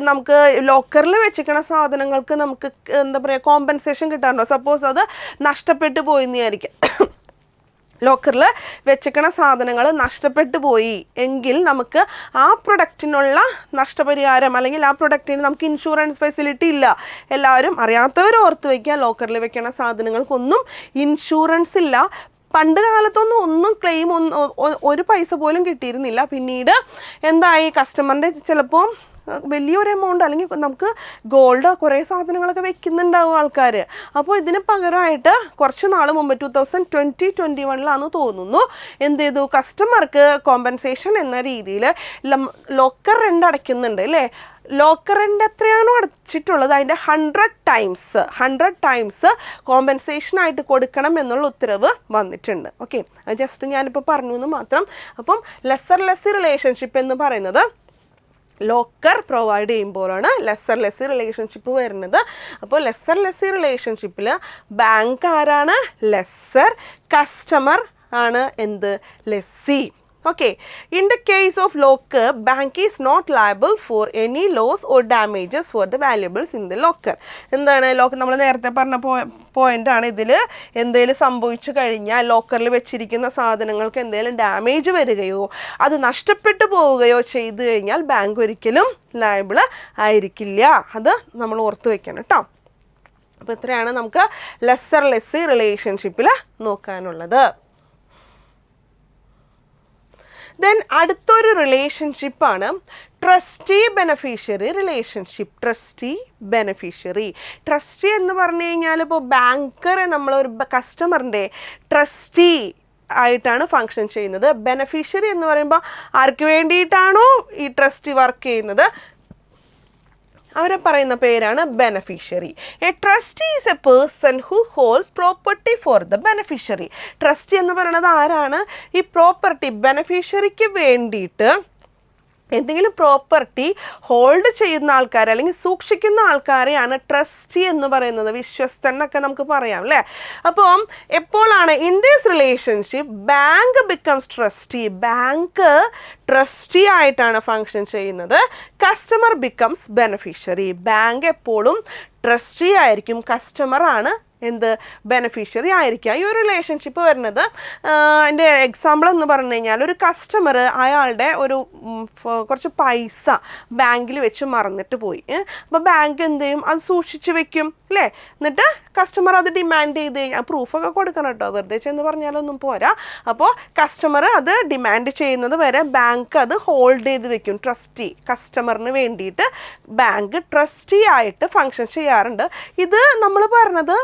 നമുക്ക് ലോക്കറിൽ വെച്ചിരിക്കുന്ന സാധനങ്ങൾക്ക് നമുക്ക് എന്താ പറയുക കോമ്പൻസേഷൻ കിട്ടാറുണ്ടോ. സപ്പോസ് അത് നഷ്ടപ്പെട്ടു പോയെന്ന് വിചാരിക്കാം, ലോക്കറിൽ വെച്ചിരിക്കുന്ന സാധനങ്ങൾ നഷ്ടപ്പെട്ടു പോയി എങ്കിൽ നമുക്ക് ആ പ്രൊഡക്റ്റിനുള്ള നഷ്ടപരിഹാരം അല്ലെങ്കിൽ ആ പ്രൊഡക്റ്റിന് നമുക്ക് ഇൻഷുറൻസ് ഫെസിലിറ്റി ഇല്ല. എല്ലാവരും അറിയാത്തവർ ഓർത്ത് വയ്ക്കുക, ലോക്കറിൽ വെക്കുന്ന സാധനങ്ങൾക്കൊന്നും ഇൻഷുറൻസ് ഇല്ല. പണ്ട് കാലത്തൊന്നും ക്ലെയിം ഒരു പൈസ പോലും കിട്ടിയിരുന്നില്ല. പിന്നീട് എന്തായി, കസ്റ്റമറിൻ്റെ ചിലപ്പോൾ വലിയൊരു എമൗണ്ട് അല്ലെങ്കിൽ നമുക്ക് ഗോൾഡ് കുറേ സാധനങ്ങളൊക്കെ വെക്കുന്നുണ്ടാവും ആൾക്കാർ. അപ്പോൾ ഇതിന് പകരമായിട്ട് കുറച്ച് നാൾ മുമ്പ് 2021 തോന്നുന്നു എന്ത് ചെയ്തു, കസ്റ്റമർക്ക് കോമ്പൻസേഷൻ എന്ന രീതിയിൽ ലോക്കർ റെൻ്റ് അടയ്ക്കുന്നുണ്ട് അല്ലേ. ലോക്കർ റെൻ്റ് എത്രയാണോ അടച്ചിട്ടുള്ളത് അതിൻ്റെ 100 ടൈംസ് കോമ്പൻസേഷനായിട്ട് കൊടുക്കണം എന്നുള്ള ഉത്തരവ് വന്നിട്ടുണ്ട്. ഓക്കെ, അത് ജസ്റ്റ് ഞാനിപ്പോൾ പറഞ്ഞു എന്ന് മാത്രം. അപ്പം ലെസ്സർ ലെസ്സി റിലേഷൻഷിപ്പ് എന്ന് പറയുന്നത് ലോക്കർ പ്രൊവൈഡ് ചെയ്യുമ്പോഴാണ് ലെസ്സർ ലെസ്സി റിലേഷൻഷിപ്പ് വരുന്നത്. അപ്പോൾ ലെസ്സർ ലെസ്സി റിലേഷൻഷിപ്പിൽ ബാങ്ക് ആരാണ്, ലെസ്സർ, കസ്റ്റമർ ആണ് എന്ത്, lessee. Okay, in the case of locker, bank is not liable for any loss or damages for the valuables in the locker. എന്താണ് locker, നമ്മൾ നേരത്തെ പറഞ്ഞ പോയിൻ്റാണ്. ഇതിൽ എന്തെങ്കിലും സംഭവിച്ചു കഴിഞ്ഞാൽ ലോക്കറിൽ വെച്ചിരിക്കുന്ന സാധനങ്ങൾക്ക് എന്തെങ്കിലും ഡാമേജ് വരികയോ അത് നഷ്ടപ്പെട്ടു പോവുകയോ ചെയ്തു കഴിഞ്ഞാൽ ബാങ്ക് ഒരിക്കലും ലയബിൾ ആയിരിക്കില്ല. അത് നമ്മൾ ഓർത്ത് വയ്ക്കണം കേട്ടോ. അപ്പോൾ ഇത്രയാണ് നമുക്ക് ലെസ്സർ ലെസ്സി റിലേഷൻഷിപ്പിൽ നോക്കാനുള്ളത്. ദെൻ അടുത്തൊരു റിലേഷൻഷിപ്പാണ് ട്രസ്റ്റി ബെനഫിഷ്യറി റിലേഷൻഷിപ്പ്. ട്രസ്റ്റി എന്ന് പറഞ്ഞു കഴിഞ്ഞാൽ ഇപ്പോൾ ബാങ്കറെ നമ്മളൊരു കസ്റ്റമറിൻ്റെ ട്രസ്റ്റി ആയിട്ടാണ് ഫങ്ഷൻ ചെയ്യുന്നത്. ബെനഫിഷ്യറി എന്ന് പറയുമ്പോൾ ആർക്ക് വേണ്ടിയിട്ടാണോ ഈ ട്രസ്റ്റി വർക്ക് ചെയ്യുന്നത് അവരെ പറയുന്ന പേരാണ് beneficiary. A trustee is A person who holds property for the beneficiary. Trustee എന്ന് പറയുന്നത് ആരാണ്, ഈ പ്രോപ്പർട്ടി ബെനഫിഷ്യറിക്ക് വേണ്ടിയിട്ട് എന്തെങ്കിലും പ്രോപ്പർട്ടി ഹോൾഡ് ചെയ്യുന്ന ആൾക്കാർ അല്ലെങ്കിൽ സൂക്ഷിക്കുന്ന ആൾക്കാരെയാണ് ട്രസ്റ്റി എന്ന് പറയുന്നത്. വിശ്വസ്തൻ എന്നൊക്കെ നമുക്ക് പറയാം അല്ലേ. അപ്പം എപ്പോഴാണ് in this relationship bank becomes trustee, bank trustee ആയിട്ടാണ് ഫങ്ഷൻ ചെയ്യുന്നത്. കസ്റ്റമർ ബിക്കംസ് ബെനഫിഷ്യറി, ബാങ്ക് എപ്പോഴും ട്രസ്റ്റി ആയിരിക്കും, കസ്റ്റമറാണ് എന്ത് ബെനഫിഷ്യറി ആയിരിക്കുക. ഈ ഒരു റിലേഷൻഷിപ്പ് വരുന്നത് എൻ്റെ എക്സാമ്പിൾ എന്ന് പറഞ്ഞു കഴിഞ്ഞാൽ ഒരു കസ്റ്റമർ അയാളുടെ ഒരു കുറച്ച് പൈസ ബാങ്കിൽ വെച്ച് മറന്നിട്ട് പോയി. അപ്പോൾ ബാങ്ക് എന്ത് ചെയ്യും, അത് സൂക്ഷിച്ച് വെക്കും അല്ലേ. എന്നിട്ട് കസ്റ്റമർ അത് ഡിമാൻഡ് ചെയ്ത് കഴിഞ്ഞാൽ പ്രൂഫൊക്കെ കൊടുക്കണം കേട്ടോ, വെറുതെ ചെന്ന് പറഞ്ഞാലൊന്നും പോരാ. അപ്പോൾ കസ്റ്റമർ അത് ഡിമാൻഡ് ചെയ്യുന്നത് വരെ ബാങ്ക് അത് ഹോൾഡ് ചെയ്ത് വെക്കും. ട്രസ്റ്റി, കസ്റ്റമറിന് വേണ്ടിയിട്ട് ബാങ്ക് ട്രസ്റ്റി ആയിട്ട് ഫങ്ഷൻ ചെയ്യാറുണ്ട്. ഇത് നമ്മൾ പറഞ്ഞത്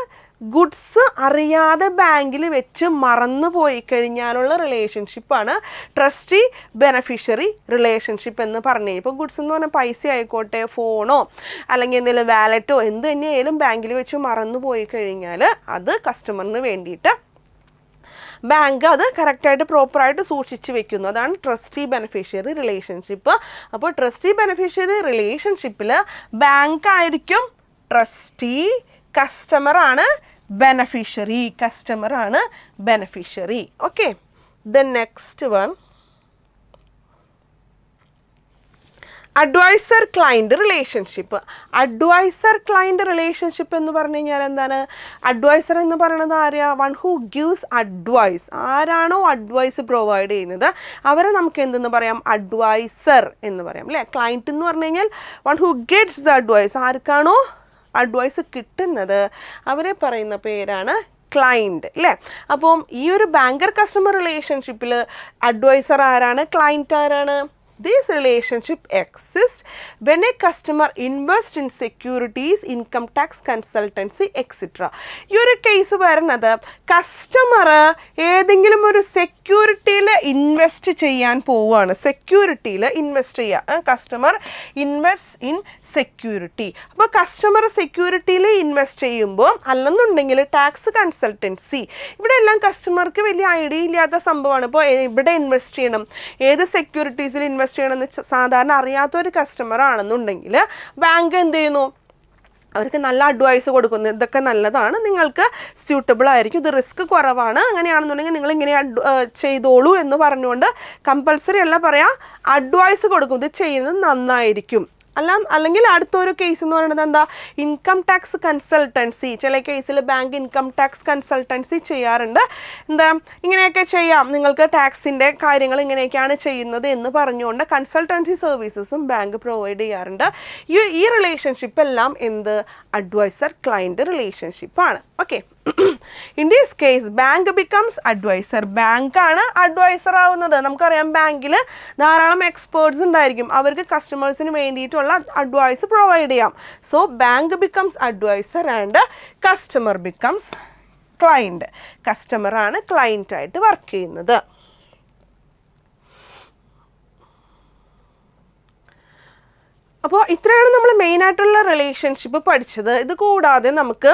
ഗുഡ്സ് അറിയാതെ ബാങ്കിൽ വെച്ച് മറന്നു പോയി കഴിഞ്ഞാലുള്ള റിലേഷൻഷിപ്പാണ് ട്രസ്റ്റി ബെനഫിഷ്യറി റിലേഷൻഷിപ്പ് എന്ന് പറഞ്ഞു. ഇപ്പോൾ ഗുഡ്സ് എന്ന് പറഞ്ഞാൽ പൈസ ആയിക്കോട്ടെ, ഫോണോ അല്ലെങ്കിൽ എന്തെങ്കിലും വാലറ്റോ എന്ത് തന്നെയായാലും ബാങ്കിൽ വെച്ച് മറന്നു പോയി കഴിഞ്ഞാൽ അത് കസ്റ്റമറിന് വേണ്ടിയിട്ട് ബാങ്ക് അത് കറക്റ്റായിട്ട് പ്രോപ്പറായിട്ട് സൂക്ഷിച്ച് വെക്കുന്നു. അതാണ് ട്രസ്റ്റി ബെനഫിഷ്യറി റിലേഷൻഷിപ്പ്. അപ്പോൾ ട്രസ്റ്റി ബെനഫിഷ്യറി റിലേഷൻഷിപ്പിൽ ബാങ്ക് ആയിരിക്കും ട്രസ്റ്റി, കസ്റ്റമറാണ് ബെനഫിഷ്യറി, കസ്റ്റമറാണ് beneficiary. Okay, the next one adviser client relationship. Adviser client relationship എന്ന് പറഞ്ഞു കഴിഞ്ഞാൽ എന്താണ്? അഡ്വൈസർ എന്ന് പറയുന്നത് ആരെയാ? One who gives advice. ആരാണോ അഡ്വൈസ് പ്രൊവൈഡ് ചെയ്യുന്നത് അവരെ നമുക്ക് എന്തെന്ന് പറയാം? അഡ്വൈസർ എന്ന് പറയാം അല്ലേ. ക്ലയൻറ്റ് എന്ന് പറഞ്ഞു കഴിഞ്ഞാൽ one who gets the advice. ആർക്കാണോ അഡ്വൈസ് കിട്ടുന്നത് അവരെ പറയുന്ന പേരാണ് ക്ലയൻറ്റ് അല്ലേ. അപ്പം ഈ ഒരു ബാങ്കർ കസ്റ്റമർ റിലേഷൻഷിപ്പിൽ അഡ്വൈസർ ആരാണ്, ക്ലയൻറ്റ് ആരാണ്? This relationship exists when a customer invests in securities, income tax, consultancy, etc. ഈ ഒരു കേസ് വരുന്നത് കസ്റ്റമർ ഏതെങ്കിലും ഒരു സെക്യൂരിറ്റിയിൽ ഇൻവെസ്റ്റ് ചെയ്യാൻ പോവുകയാണ്. സെക്യൂരിറ്റിയിൽ ഇൻവെസ്റ്റ് ചെയ്യുക, കസ്റ്റമർ ഇൻവെസ്റ്റ് ഇൻ സെക്യൂരിറ്റി. അപ്പോൾ കസ്റ്റമർ സെക്യൂരിറ്റിയിൽ ഇൻവെസ്റ്റ് ചെയ്യുമ്പോൾ അല്ലെന്നുണ്ടെങ്കിൽ ടാക്സ് കൺസൾട്ടൻസി, ഇവിടെ എല്ലാം കസ്റ്റമർക്ക് വലിയ ഐഡിയ ഇല്ലാത്ത സംഭവമാണ്. ഇപ്പോൾ ഇവിടെ ഇൻവെസ്റ്റ് ചെയ്യണം, ഏത് സെക്യൂരിറ്റീസിൽ ഇൻവെസ്റ്റ് ചെയ്യണമെന്ന് സാധാരണ അറിയാത്ത ഒരു കസ്റ്റമർ ആണെന്നുണ്ടെങ്കിൽ ബാങ്ക് എന്ത് ചെയ്യുന്നു? അവർക്ക് നല്ല അഡ്വൈസ് കൊടുക്കുന്നു. ഇതൊക്കെ നല്ലതാണ്, നിങ്ങൾക്ക് സ്യൂട്ടബിൾ ആയിരിക്കും, ഇത് റിസ്ക് കുറവാണ്, അങ്ങനെയാണെന്നുണ്ടെങ്കിൽ നിങ്ങൾ ഇങ്ങനെ ചെയ്തോളൂ എന്ന് പറഞ്ഞുകൊണ്ട് കമ്പൽസറി അല്ല പറയാം, അഡ്വൈസ് കൊടുക്കും, ഇത് ചെയ്യുന്നത് നന്നായിരിക്കും. അല്ലെങ്കിൽ അടുത്തൊരു കേസ് എന്ന് പറയുന്നത് എന്താ? Income tax consultancy. ചില കേസിൽ ബാങ്ക് ഇൻകം ടാക്സ് കൺസൾട്ടൻസി ചെയ്യാറുണ്ട്. എന്താ, ഇങ്ങനെയൊക്കെ ചെയ്യാം, നിങ്ങൾക്ക് ടാക്സിൻ്റെ കാര്യങ്ങൾ ഇങ്ങനെയൊക്കെയാണ് ചെയ്യുന്നത് എന്ന് പറഞ്ഞുകൊണ്ട് കൺസൾട്ടൻസി സർവീസസും ബാങ്ക് പ്രൊവൈഡ് ചെയ്യാറുണ്ട്. ഈ റിലേഷൻഷിപ്പ് എല്ലാം എന്ത്? അഡ്വൈസർ ക്ലയൻറ്റ് റിലേഷൻഷിപ്പാണ്. Okay, in this case bank becomes adviser. ബാങ്കാണ് അഡ്വൈസർ ആവുന്നത്. നമുക്കറിയാം ബാങ്കിൽ ധാരാളം എക്സ്പേർട്സ് ഉണ്ടായിരിക്കും, അവർക്ക് കസ്റ്റമേഴ്സിന് വേണ്ടിയിട്ടുള്ള അഡ്വൈസ് പ്രൊവൈഡ് ചെയ്യാം. So bank becomes adviser and customer becomes client. കസ്റ്റമറാണ് ക്ലയൻറ്റായിട്ട് വർക്ക് ചെയ്യുന്നത്. അപ്പോൾ ഇത്രയാണ് നമ്മൾ മെയിനായിട്ടുള്ള റിലേഷൻഷിപ്പ് പഠിച്ചത്. ഇത് കൂടാതെ നമുക്ക്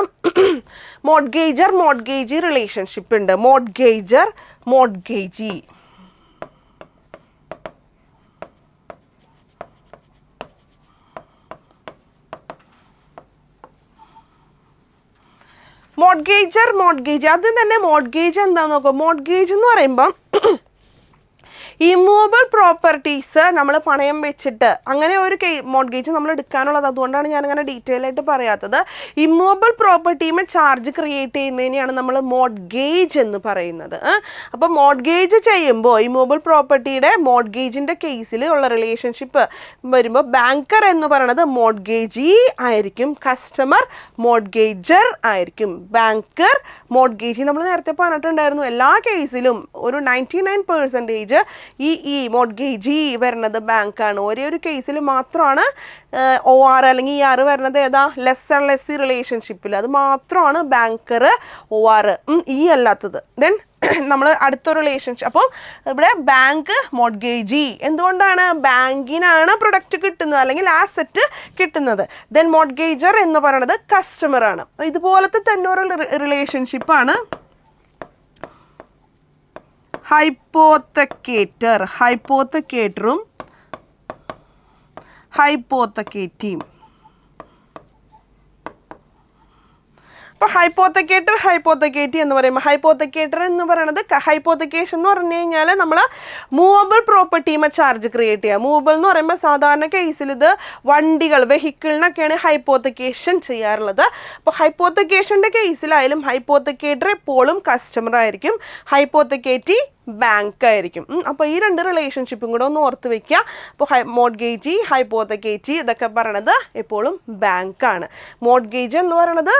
മോഡ്ഗേജർ മോഡ്ഗേജി റിലേഷൻഷിപ്പ് ഉണ്ട്. മോഡ്ഗേജർ മോഡ്ഗേജി. മോഡ്ഗേജർ മോഡ്ഗേജി, ആദ്യം തന്നെ മോഡ്ഗേജ് എന്താണെന്ന് നോക്കാം. മോഡ്ഗേജ് എന്ന് പറയുമ്പം ഇമ്മൂവബിൾ പ്രോപ്പർട്ടീസ് നമ്മൾ പണയം വെച്ചിട്ട് അങ്ങനെ ഒരു മോഡ്ഗേജ് നമ്മൾ എടുക്കാനുള്ളത്. അതുകൊണ്ടാണ് ഞാനങ്ങനെ ഡീറ്റെയിൽ ആയിട്ട് പറയാത്തത്. ഇമ്മൂവബിൾ പ്രോപ്പർട്ടിയുമേ ചാർജ് ക്രിയേറ്റ് ചെയ്യുന്നതിനെയാണ് നമ്മൾ മോഡ്ഗേജ് എന്ന് പറയുന്നത്. അപ്പോൾ മോഡ്ഗേജ് ചെയ്യുമ്പോൾ ഇമ്മൂവബിൾ പ്രോപ്പർട്ടിയുടെ മോഡ്ഗേജിൻ്റെ കേസിൽ ഉള്ള റിലേഷൻഷിപ്പ് വരുമ്പോൾ ബാങ്കർ എന്ന് പറയുന്നത് മോഡ്ഗേജി ആയിരിക്കും, കസ്റ്റമർ മോഡ്ഗേജർ ആയിരിക്കും. ബാങ്കർ മോഡ്ഗേജി നമ്മൾ നേരത്തെ പറഞ്ഞിട്ടുണ്ടായിരുന്നു, എല്ലാ കേസിലും ഒരു 99% ഈ മോഡ്ഗേജി വരുന്നത് ബാങ്കാണ്. ഒരേ ഒരു കേസിൽ മാത്രമാണ് OR അല്ലെങ്കിൽ ER വരുന്നത് ഏതാ? ലെസ്സർ ലെസ്സി റിലേഷൻഷിപ്പിൽ. അത് മാത്രമാണ് ബാങ്കർ OR, ഈ അല്ലാത്തത്. ദെൻ നമ്മൾ അടുത്ത റിലേഷൻഷിപ്പ്. അപ്പോൾ ഇവിടെ ബാങ്ക് മോഡ്ഗേജി. എന്തുകൊണ്ടാണ്? ബാങ്കിനാണ് പ്രൊഡക്റ്റ് കിട്ടുന്നത് അല്ലെങ്കിൽ ആസെറ്റ് കിട്ടുന്നത്. ദെൻ മോഡ്ഗേജർ എന്ന് പറയുന്നത് കസ്റ്റമറാണ്. ഇതുപോലത്തെ തന്നെ ഒരു റിലേഷൻഷിപ്പാണ് ഹൈപ്പോത്തക്കേറ്റർ. ഹൈപ്പോത്തക്കേറ്ററും ഹൈപ്പോത്തക്കേറ്റീം. അപ്പോൾ ഹൈപ്പോത്തക്കേറ്റർ ഹൈപ്പോത്തക്കേറ്റി എന്ന് പറയുമ്പോൾ ഹൈപ്പോത്തക്കേറ്റർ എന്ന് പറയുന്നത് ഹൈപ്പോത്തക്കേഷൻ എന്ന് പറഞ്ഞു കഴിഞ്ഞാൽ നമ്മൾ മൂവബിൾ പ്രോപ്പർട്ടിയുമേ ചാർജ് ക്രിയേറ്റ് ചെയ്യുക. മൂവബിൾ എന്ന് പറയുമ്പോൾ സാധാരണ കേസിൽ ഇത് വണ്ടികൾ വെഹിക്കിളിനൊക്കെയാണ് ഹൈപ്പോത്തക്കേഷൻ ചെയ്യാറുള്ളത്. അപ്പോൾ ഹൈപ്പോത്തക്കേഷൻ്റെ കേസിലായാലും ഹൈപ്പോത്തക്കേറ്റർ എപ്പോഴും കസ്റ്റമർ ആയിരിക്കും, ഹൈപ്പോത്തക്കേറ്റി ബാങ്ക് ആയിരിക്കും. അപ്പോൾ ഈ രണ്ട് റിലേഷൻഷിപ്പും കൂടെ ഒന്ന് ഓർത്ത് വെക്കുക. അപ്പോൾ മോർട്ട്ഗേജി ഹൈപ്പോത്തക്കേറ്റി ഇതൊക്കെ പറയണത് എപ്പോഴും ബാങ്കാണ്. മോർട്ട്ഗേജ് എന്ന് പറയണത്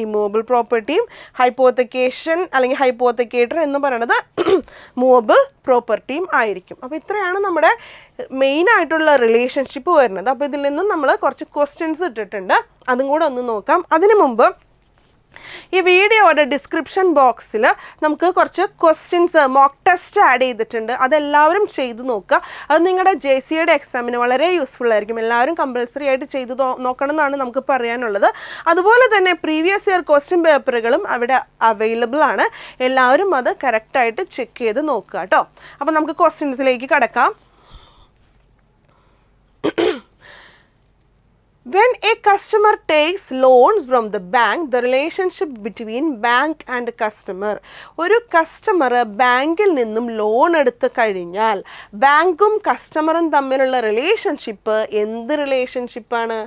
ഇമ്മൂവബിൾ പ്രോപ്പർട്ടിയും ഹൈപ്പോത്തക്കേഷൻ അല്ലെങ്കിൽ ഹൈപ്പോത്തക്കേറ്റർ എന്ന് പറയുന്നത് മൂവബിൾ പ്രോപ്പർട്ടിയും ആയിരിക്കും. അപ്പോൾ ഇത്രയാണ് നമ്മുടെ മെയിൻ ആയിട്ടുള്ള റിലേഷൻഷിപ്പ് വരുന്നത്. അപ്പോൾ ഇതിൽ നിന്നും നമ്മൾ കുറച്ച് ക്വസ്റ്റ്യൻസ് ഇട്ടിട്ടുണ്ട്, അതും കൂടെ ഒന്ന് നോക്കാം. അതിനു മുമ്പ് ഈ വീഡിയോയുടെ ഡിസ്ക്രിപ്ഷൻ ബോക്സിൽ നമുക്ക് കുറച്ച് ക്വസ്റ്റ്യൻസ് മോക്ക് ടെസ്റ്റ് ആഡ് ചെയ്തിട്ടുണ്ട്, അതെല്ലാവരും ചെയ്തു നോക്കുക. അത് നിങ്ങളുടെ JCയുടെ എക്സാമിന് വളരെ യൂസ്ഫുൾ ആയിരിക്കും. എല്ലാവരും കമ്പൽസറി ആയിട്ട് ചെയ്തു നോക്കണം എന്നാണ് നമുക്ക് പറയാനുള്ളത്. അതുപോലെ തന്നെ പ്രീവിയസ് ഇയർ ക്വസ്റ്റ്യൻ പേപ്പറുകളും അവിടെ അവൈലബിൾ ആണ്. എല്ലാവരും അത് കറക്റ്റായിട്ട് ചെക്ക് ചെയ്ത് നോക്കുക കേട്ടോ. അപ്പോൾ നമുക്ക് ക്വസ്റ്റ്യൻസിലേക്ക് കടക്കാം. When a customer takes loans from the bank, the relationship between bank and customer. ഒരു കസ്റ്റമർ ബാങ്കിൽ നിന്നും ലോൺ എടുത്ത് കഴിഞ്ഞാൽ ബാങ്കും കസ്റ്റമറും തമ്മിലുള്ള റിലേഷൻഷിപ്പ് എന്ത് റിലേഷൻഷിപ്പാണ്?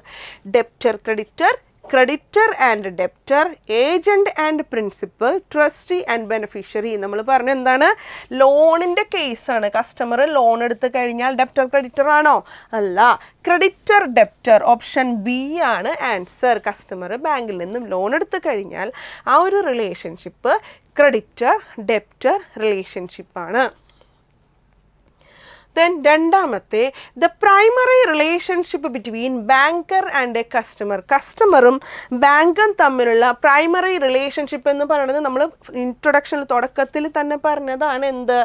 Debtor creditor, creditor and debtor, agent and principal, trustee and beneficiary. നമ്മൾ പറഞ്ഞ എന്താണ്? ലോണിൻ്റെ കേസാണ്. കസ്റ്റമർ ലോൺ എടുത്ത് കഴിഞ്ഞാൽ ഡെപ്റ്റർ ക്രെഡിറ്റർ ആണോ? അല്ല, ക്രെഡിറ്റർ ഡെപ്റ്റർ. ഓപ്ഷൻ ബി ആണ് ആൻസർ. കസ്റ്റമർ ബാങ്കിൽ നിന്നും ലോൺ എടുത്ത് കഴിഞ്ഞാൽ ആ ഒരു റിലേഷൻഷിപ്പ് ക്രെഡിറ്റർ ഡെപ്റ്റർ റിലേഷൻഷിപ്പാണ്. ദെൻ രണ്ടാമത്തെ, the primary relationship between banker and a customer. കസ്റ്റമറും ബാങ്കും തമ്മിലുള്ള പ്രൈമറി റിലേഷൻഷിപ്പ് എന്ന് പറയുന്നത് നമ്മൾ ഇൻട്രൊഡക്ഷനിൽ തുടക്കത്തിൽ തന്നെ പറഞ്ഞതാണ്. എന്ത്?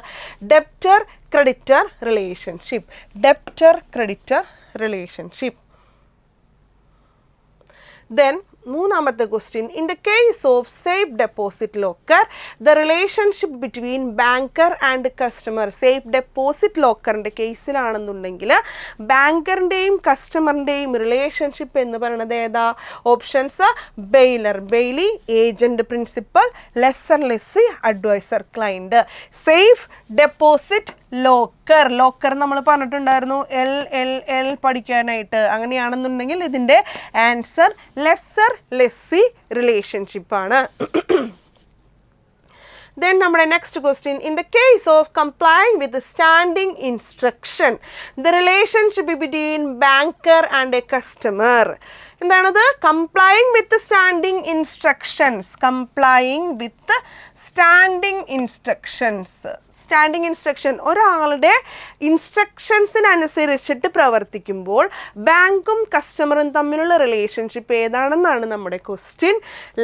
Debtor creditor relationship. Debtor creditor relationship. Then മൂന്നാമത്തെ question, in the case of safe deposit locker the relationship between banker and customer. Safe deposit ലോക്കറിൻ്റെ കേസിലാണെന്നുണ്ടെങ്കിൽ ബാങ്കറിൻ്റെയും കസ്റ്റമറിൻ്റെയും റിലേഷൻഷിപ്പ് എന്ന് പറയുന്നത് ഏതാ? Options bailor bailee, agent principal, lessor lessee, adviser client. Safe deposit locker, locker നമ്മൾ പറഞ്ഞിട്ടുണ്ടായിരുന്നു LLL പഠിക്കാനായിട്ട്. അങ്ങനെയാണെന്നുണ്ടെങ്കിൽ ഇതിൻ്റെ ആൻസർ ലെസ്സർ ലെസ്സി റിലേഷൻഷിപ്പാണ്. Then നമ്മുടെ next question, in the case of complying with standing instruction the relationship between banker and a customer. എന്താണത്? Complying with standing instructions. Complying with standing instructions. Standing instruction ഒരാളുടെ ഇൻസ്ട്രക്ഷൻസിനനുസരിച്ചിട്ട് പ്രവർത്തിക്കുമ്പോൾ ബാങ്കും കസ്റ്റമറും തമ്മിലുള്ള relationship ഏതാണെന്നാണ് നമ്മുടെ question.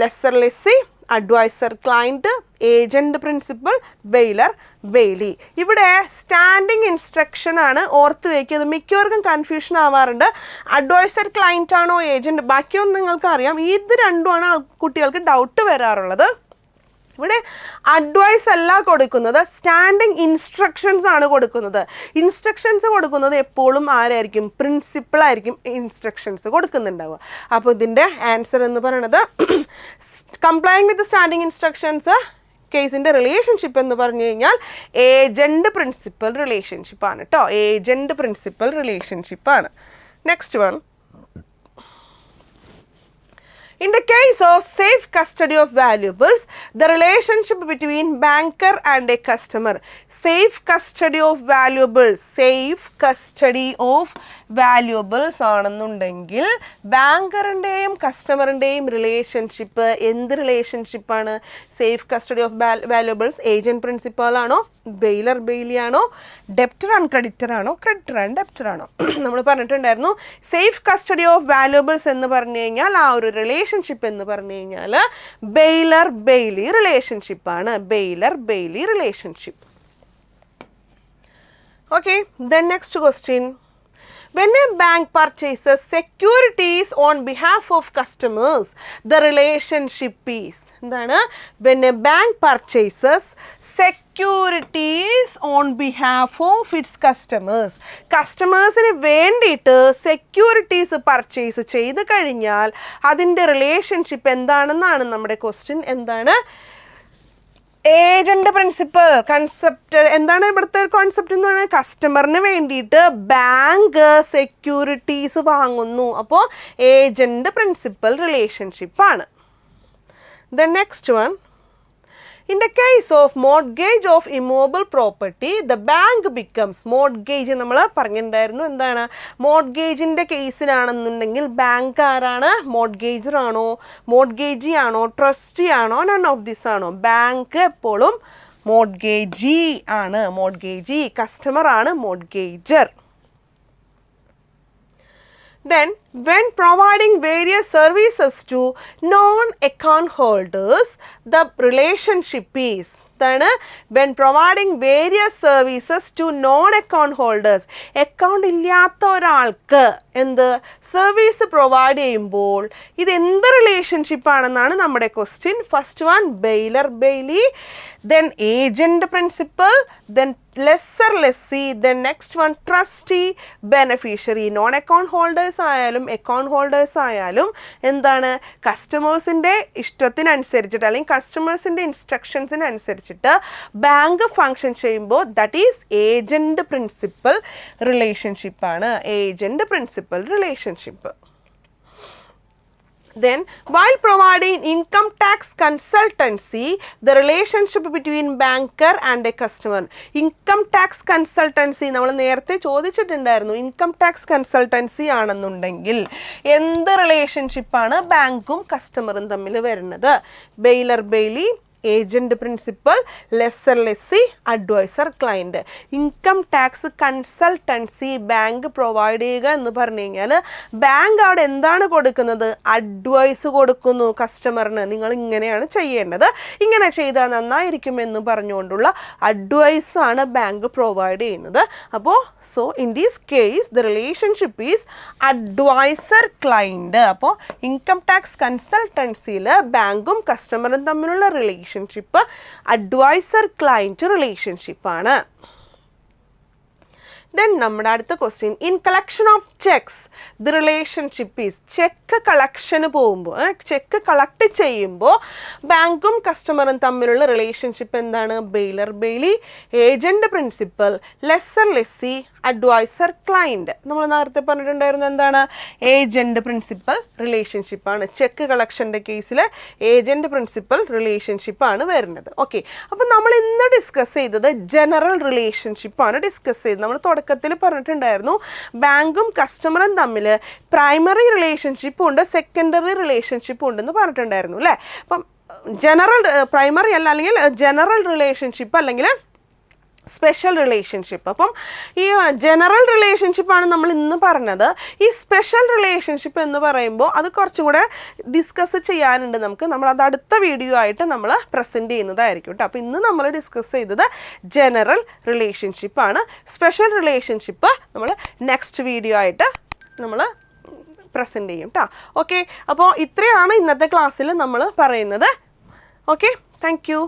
Lessor lessee, adviser client, agent principal, bailor bailee. ഇവിടെ സ്റ്റാൻഡിംഗ് ഇൻസ്ട്രക്ഷൻ ആണ് ഓർത്ത് വയ്ക്കുക. മിക്കവർക്കും കൺഫ്യൂഷൻ ആവാറുണ്ട്. അഡ്വൈസർ ക്ലയൻറ്റ് ആണോ ഏജൻറ്റ്, ബാക്കിയൊന്നും നിങ്ങൾക്ക് അറിയാം. ഇത് രണ്ടുമാണ് കുട്ടികൾക്ക് ഡൗട്ട് വരാറുള്ളത്. ഇവിടെ അഡ്വൈസ് അല്ല കൊടുക്കുന്നത്, സ്റ്റാൻഡിംഗ് ഇൻസ്ട്രക്ഷൻസ് ആണ് കൊടുക്കുന്നത്. ഇൻസ്ട്രക്ഷൻസ് കൊടുക്കുന്നത് എപ്പോഴും ആരായിരിക്കും? പ്രിൻസിപ്പൾ ആയിരിക്കും ഇൻസ്ട്രക്ഷൻസ് കൊടുക്കുന്നുണ്ടാവുക. അപ്പോൾ ഇതിൻ്റെ ആൻസർ എന്ന് പറയുന്നത് കംപ്ലൈങ് വിത്ത് സ്റ്റാൻഡിംഗ് ഇൻസ്ട്രക്ഷൻസ് കേസിൻ്റെ റിലേഷൻഷിപ്പ് എന്ന് പറഞ്ഞു കഴിഞ്ഞാൽ ഏജൻറ്റ് പ്രിൻസിപ്പൽ റിലേഷൻഷിപ്പാണ് കേട്ടോ. ഏജൻറ്റ് പ്രിൻസിപ്പൽ റിലേഷൻഷിപ്പാണ്. Next one, in the case of safe custody of valuables, the relationship between banker and a customer. Safe custody of valuables. Safe custody of valuables ആണെന്നുണ്ടെങ്കിൽ ബാങ്കറിൻ്റെയും കസ്റ്റമറിൻ്റെയും relationship എന്ത് റിലേഷൻഷിപ്പാണ്? Safe custody of valuables agent principal ആണോ? Bailor bailee ആണോ? Debtor and creditor ആണോ? Creditor and debtor ആണോ? നമ്മൾ പറഞ്ഞിട്ടുണ്ടായിരുന്നു സേഫ് കസ്റ്റഡി ഓഫ് വാല്യുബിൾസ് എന്ന് പറഞ്ഞു കഴിഞ്ഞാൽ ആ ഒരു റിലേഷൻഷിപ്പ് എന്ന് പറഞ്ഞു കഴിഞ്ഞാൽ ബെയിലർ ബെയിലി റിലേഷൻഷിപ്പാണ്. Bailor bailee relationship. Okay, then next question, When a bank purchases securities on behalf of customers, the relationship is എന്താണ്? When a bank purchases securities on behalf of its customers, കസ്റ്റമേഴ്സിന് വേണ്ടിയിട്ട് securities purchase ചെയ്ത് കഴിഞ്ഞാൽ അതിൻ്റെ relationship എന്താണെന്നാണ് നമ്മുടെ question. എന്താണ്? Agent principal concept. എന്താണ് ഇവിടുത്തെ കോൺസെപ്റ്റ് എന്ന് പറയുന്നത്? കസ്റ്റമറിന് വേണ്ടിയിട്ട് ബാങ്ക് സെക്യൂരിറ്റീസ് വാങ്ങുന്നു. അപ്പോൾ ഏജന്റ് പ്രിൻസിപ്പൽ റിലേഷൻഷിപ്പാണ്. The next one, in the case of mortgage of immobile property, the bank becomes mortgage. നമ്മൾ പറഞ്ഞിട്ടുണ്ടായിരുന്നു എന്താണ്? മോർഗേജിൻ്റെ കേസിലാണെന്നുണ്ടെങ്കിൽ ബാങ്ക് ആരാണ്? മോർഗേജർ ആണോ, മോർഗേജി ആണോ, ട്രസ്റ്റി ആണോ, നൺ ഓഫ് ദിസ് ആണോ? ബാങ്ക് എപ്പോഴും മോർഗേജി ആണ്. മോർഗേജി കസ്റ്റമർ ആണ് മോർഗേജർ. Then, when providing various services to non-account holders, the relationship is when providing various services to non-account holders. Account ഇല്ലാത്ത ഒരാൾക്ക് എന്ത് സർവീസ് പ്രൊവൈഡ് ചെയ്യുമ്പോൾ ഇത് എന്ത് റിലേഷൻഷിപ്പാണെന്നാണ് നമ്മുടെ question. First one bailor bailee, then agent principal, then lessor lessee, then next one trustee beneficiary. Non account holders ആയാലും account holders ആയാലും എന്താണ്? കസ്റ്റമേഴ്സിൻ്റെ ഇഷ്ടത്തിനനുസരിച്ചിട്ട് അല്ലെങ്കിൽ കസ്റ്റമേഴ്സിൻ്റെ ഇൻസ്ട്രക്ഷൻസിനനുസരിച്ചിട്ട് ബാങ്ക് ഫങ്ഷൻ ചെയ്യുമ്പോൾ ദാറ്റ് ഈസ് ഏജന്റ് പ്രിൻസിപ്പൽ റിലേഷൻഷിപ്പാണ്. Agent principal relationship. Then, while providing income tax consultancy, the relationship between banker and a customer. Income tax consultancy നമ്മൾ നേരത്തെ ചോദിച്ചിട്ടുണ്ടായിരുന്നു. ഇൻകം ടാക്സ് കൺസൾട്ടൻസി ആണെന്നുണ്ടെങ്കിൽ എന്ത് റിലേഷൻഷിപ്പാണ് ബാങ്കും കസ്റ്റമറും തമ്മിൽ വരുന്നത്? Bailor bailee, agent principal, lessor lessee, adviser client. Income tax consultancy bank provide ചെയ്യുക എന്ന് പറഞ്ഞു കഴിഞ്ഞാൽ ബാങ്ക് അവിടെ എന്താണ് കൊടുക്കുന്നത്? അഡ്വൈസ് കൊടുക്കുന്നു കസ്റ്റമറിന്. നിങ്ങൾ ഇങ്ങനെയാണ് ചെയ്യേണ്ടത്, ഇങ്ങനെ ചെയ്താൽ നന്നായിരിക്കും എന്ന് പറഞ്ഞുകൊണ്ടുള്ള അഡ്വൈസാണ് ബാങ്ക് പ്രൊവൈഡ് ചെയ്യുന്നത്. അപ്പോൾ so in these case the relationship is adviser client. അപ്പോൾ ഇൻകം ടാക്സ് കൺസൾട്ടൻസിയിൽ ബാങ്കും കസ്റ്റമറും തമ്മിലുള്ള റിലേഷൻഷിപ്പ് അഡ്വൈസർ ക്ലയൻറ്റ് റിലേഷൻഷിപ്പാണ്. ദെൻ നമ്മുടെ അടുത്ത question, in collection of cheques the relationship is. Cheque കളക്ഷന് പോകുമ്പോൾ, ചെക്ക് കളക്ട് ചെയ്യുമ്പോൾ ബാങ്കും കസ്റ്റമറും തമ്മിലുള്ള റിലേഷൻഷിപ്പ് എന്താണ്? Bailor bailee, agent principal, lessor lessee, adviser client. നമ്മൾ നേരത്തെ പറഞ്ഞിട്ടുണ്ടായിരുന്നു എന്താണ്? ഏജന്റ് പ്രിൻസിപ്പൽ റിലേഷൻഷിപ്പാണ്. ചെക്ക് കളക്ഷൻ്റെ കേസിൽ ഏജന്റ് പ്രിൻസിപ്പൽ റിലേഷൻഷിപ്പാണ് വരുന്നത്. ഓക്കെ, അപ്പോൾ നമ്മൾ ഇന്ന് ഡിസ്കസ് ചെയ്തത് ജനറൽ റിലേഷൻഷിപ്പാണ് ഡിസ്കസ് ചെയ്തത്. നമ്മൾ തുടക്കത്തിൽ പറഞ്ഞിട്ടുണ്ടായിരുന്നു ബാങ്കും കസ്റ്റമറും തമ്മിൽ പ്രൈമറി റിലേഷൻഷിപ്പും ഉണ്ട്, സെക്കൻഡറി റിലേഷൻഷിപ്പും ഉണ്ടെന്ന് പറഞ്ഞിട്ടുണ്ടായിരുന്നു അല്ലേ? അപ്പം ജനറൽ പ്രൈമറി അല്ല, അല്ലെങ്കിൽ ജനറൽ റിലേഷൻഷിപ്പ് അല്ലെങ്കിൽ സ്പെഷ്യൽ റിലേഷൻഷിപ്പ്. അപ്പം ഈ ജനറൽ റിലേഷൻഷിപ്പാണ് നമ്മൾ ഇന്ന് പറഞ്ഞത്. ഈ സ്പെഷ്യൽ റിലേഷൻഷിപ്പ് എന്ന് പറയുമ്പോൾ അത് കുറച്ചും കൂടെ ഡിസ്കസ് ചെയ്യാനുണ്ട് നമുക്ക്. നമ്മളത് അടുത്ത വീഡിയോ ആയിട്ട് നമ്മൾ പ്രസൻറ്റ് ചെയ്യുന്നതായിരിക്കും കേട്ടോ. അപ്പോൾ ഇന്ന് നമ്മൾ ഡിസ്കസ് ചെയ്തത് ജനറൽ റിലേഷൻഷിപ്പാണ്. സ്പെഷ്യൽ റിലേഷൻഷിപ്പ് നമ്മൾ നെക്സ്റ്റ് വീഡിയോ ആയിട്ട് നമ്മൾ പ്രസൻറ്റ് ചെയ്യും കേട്ടോ. ഓക്കെ, അപ്പോൾ ഇത്രയാണ് ഇന്നത്തെ ക്ലാസ്സിൽ നമ്മൾ പറയുന്നത്. Okay, thank you.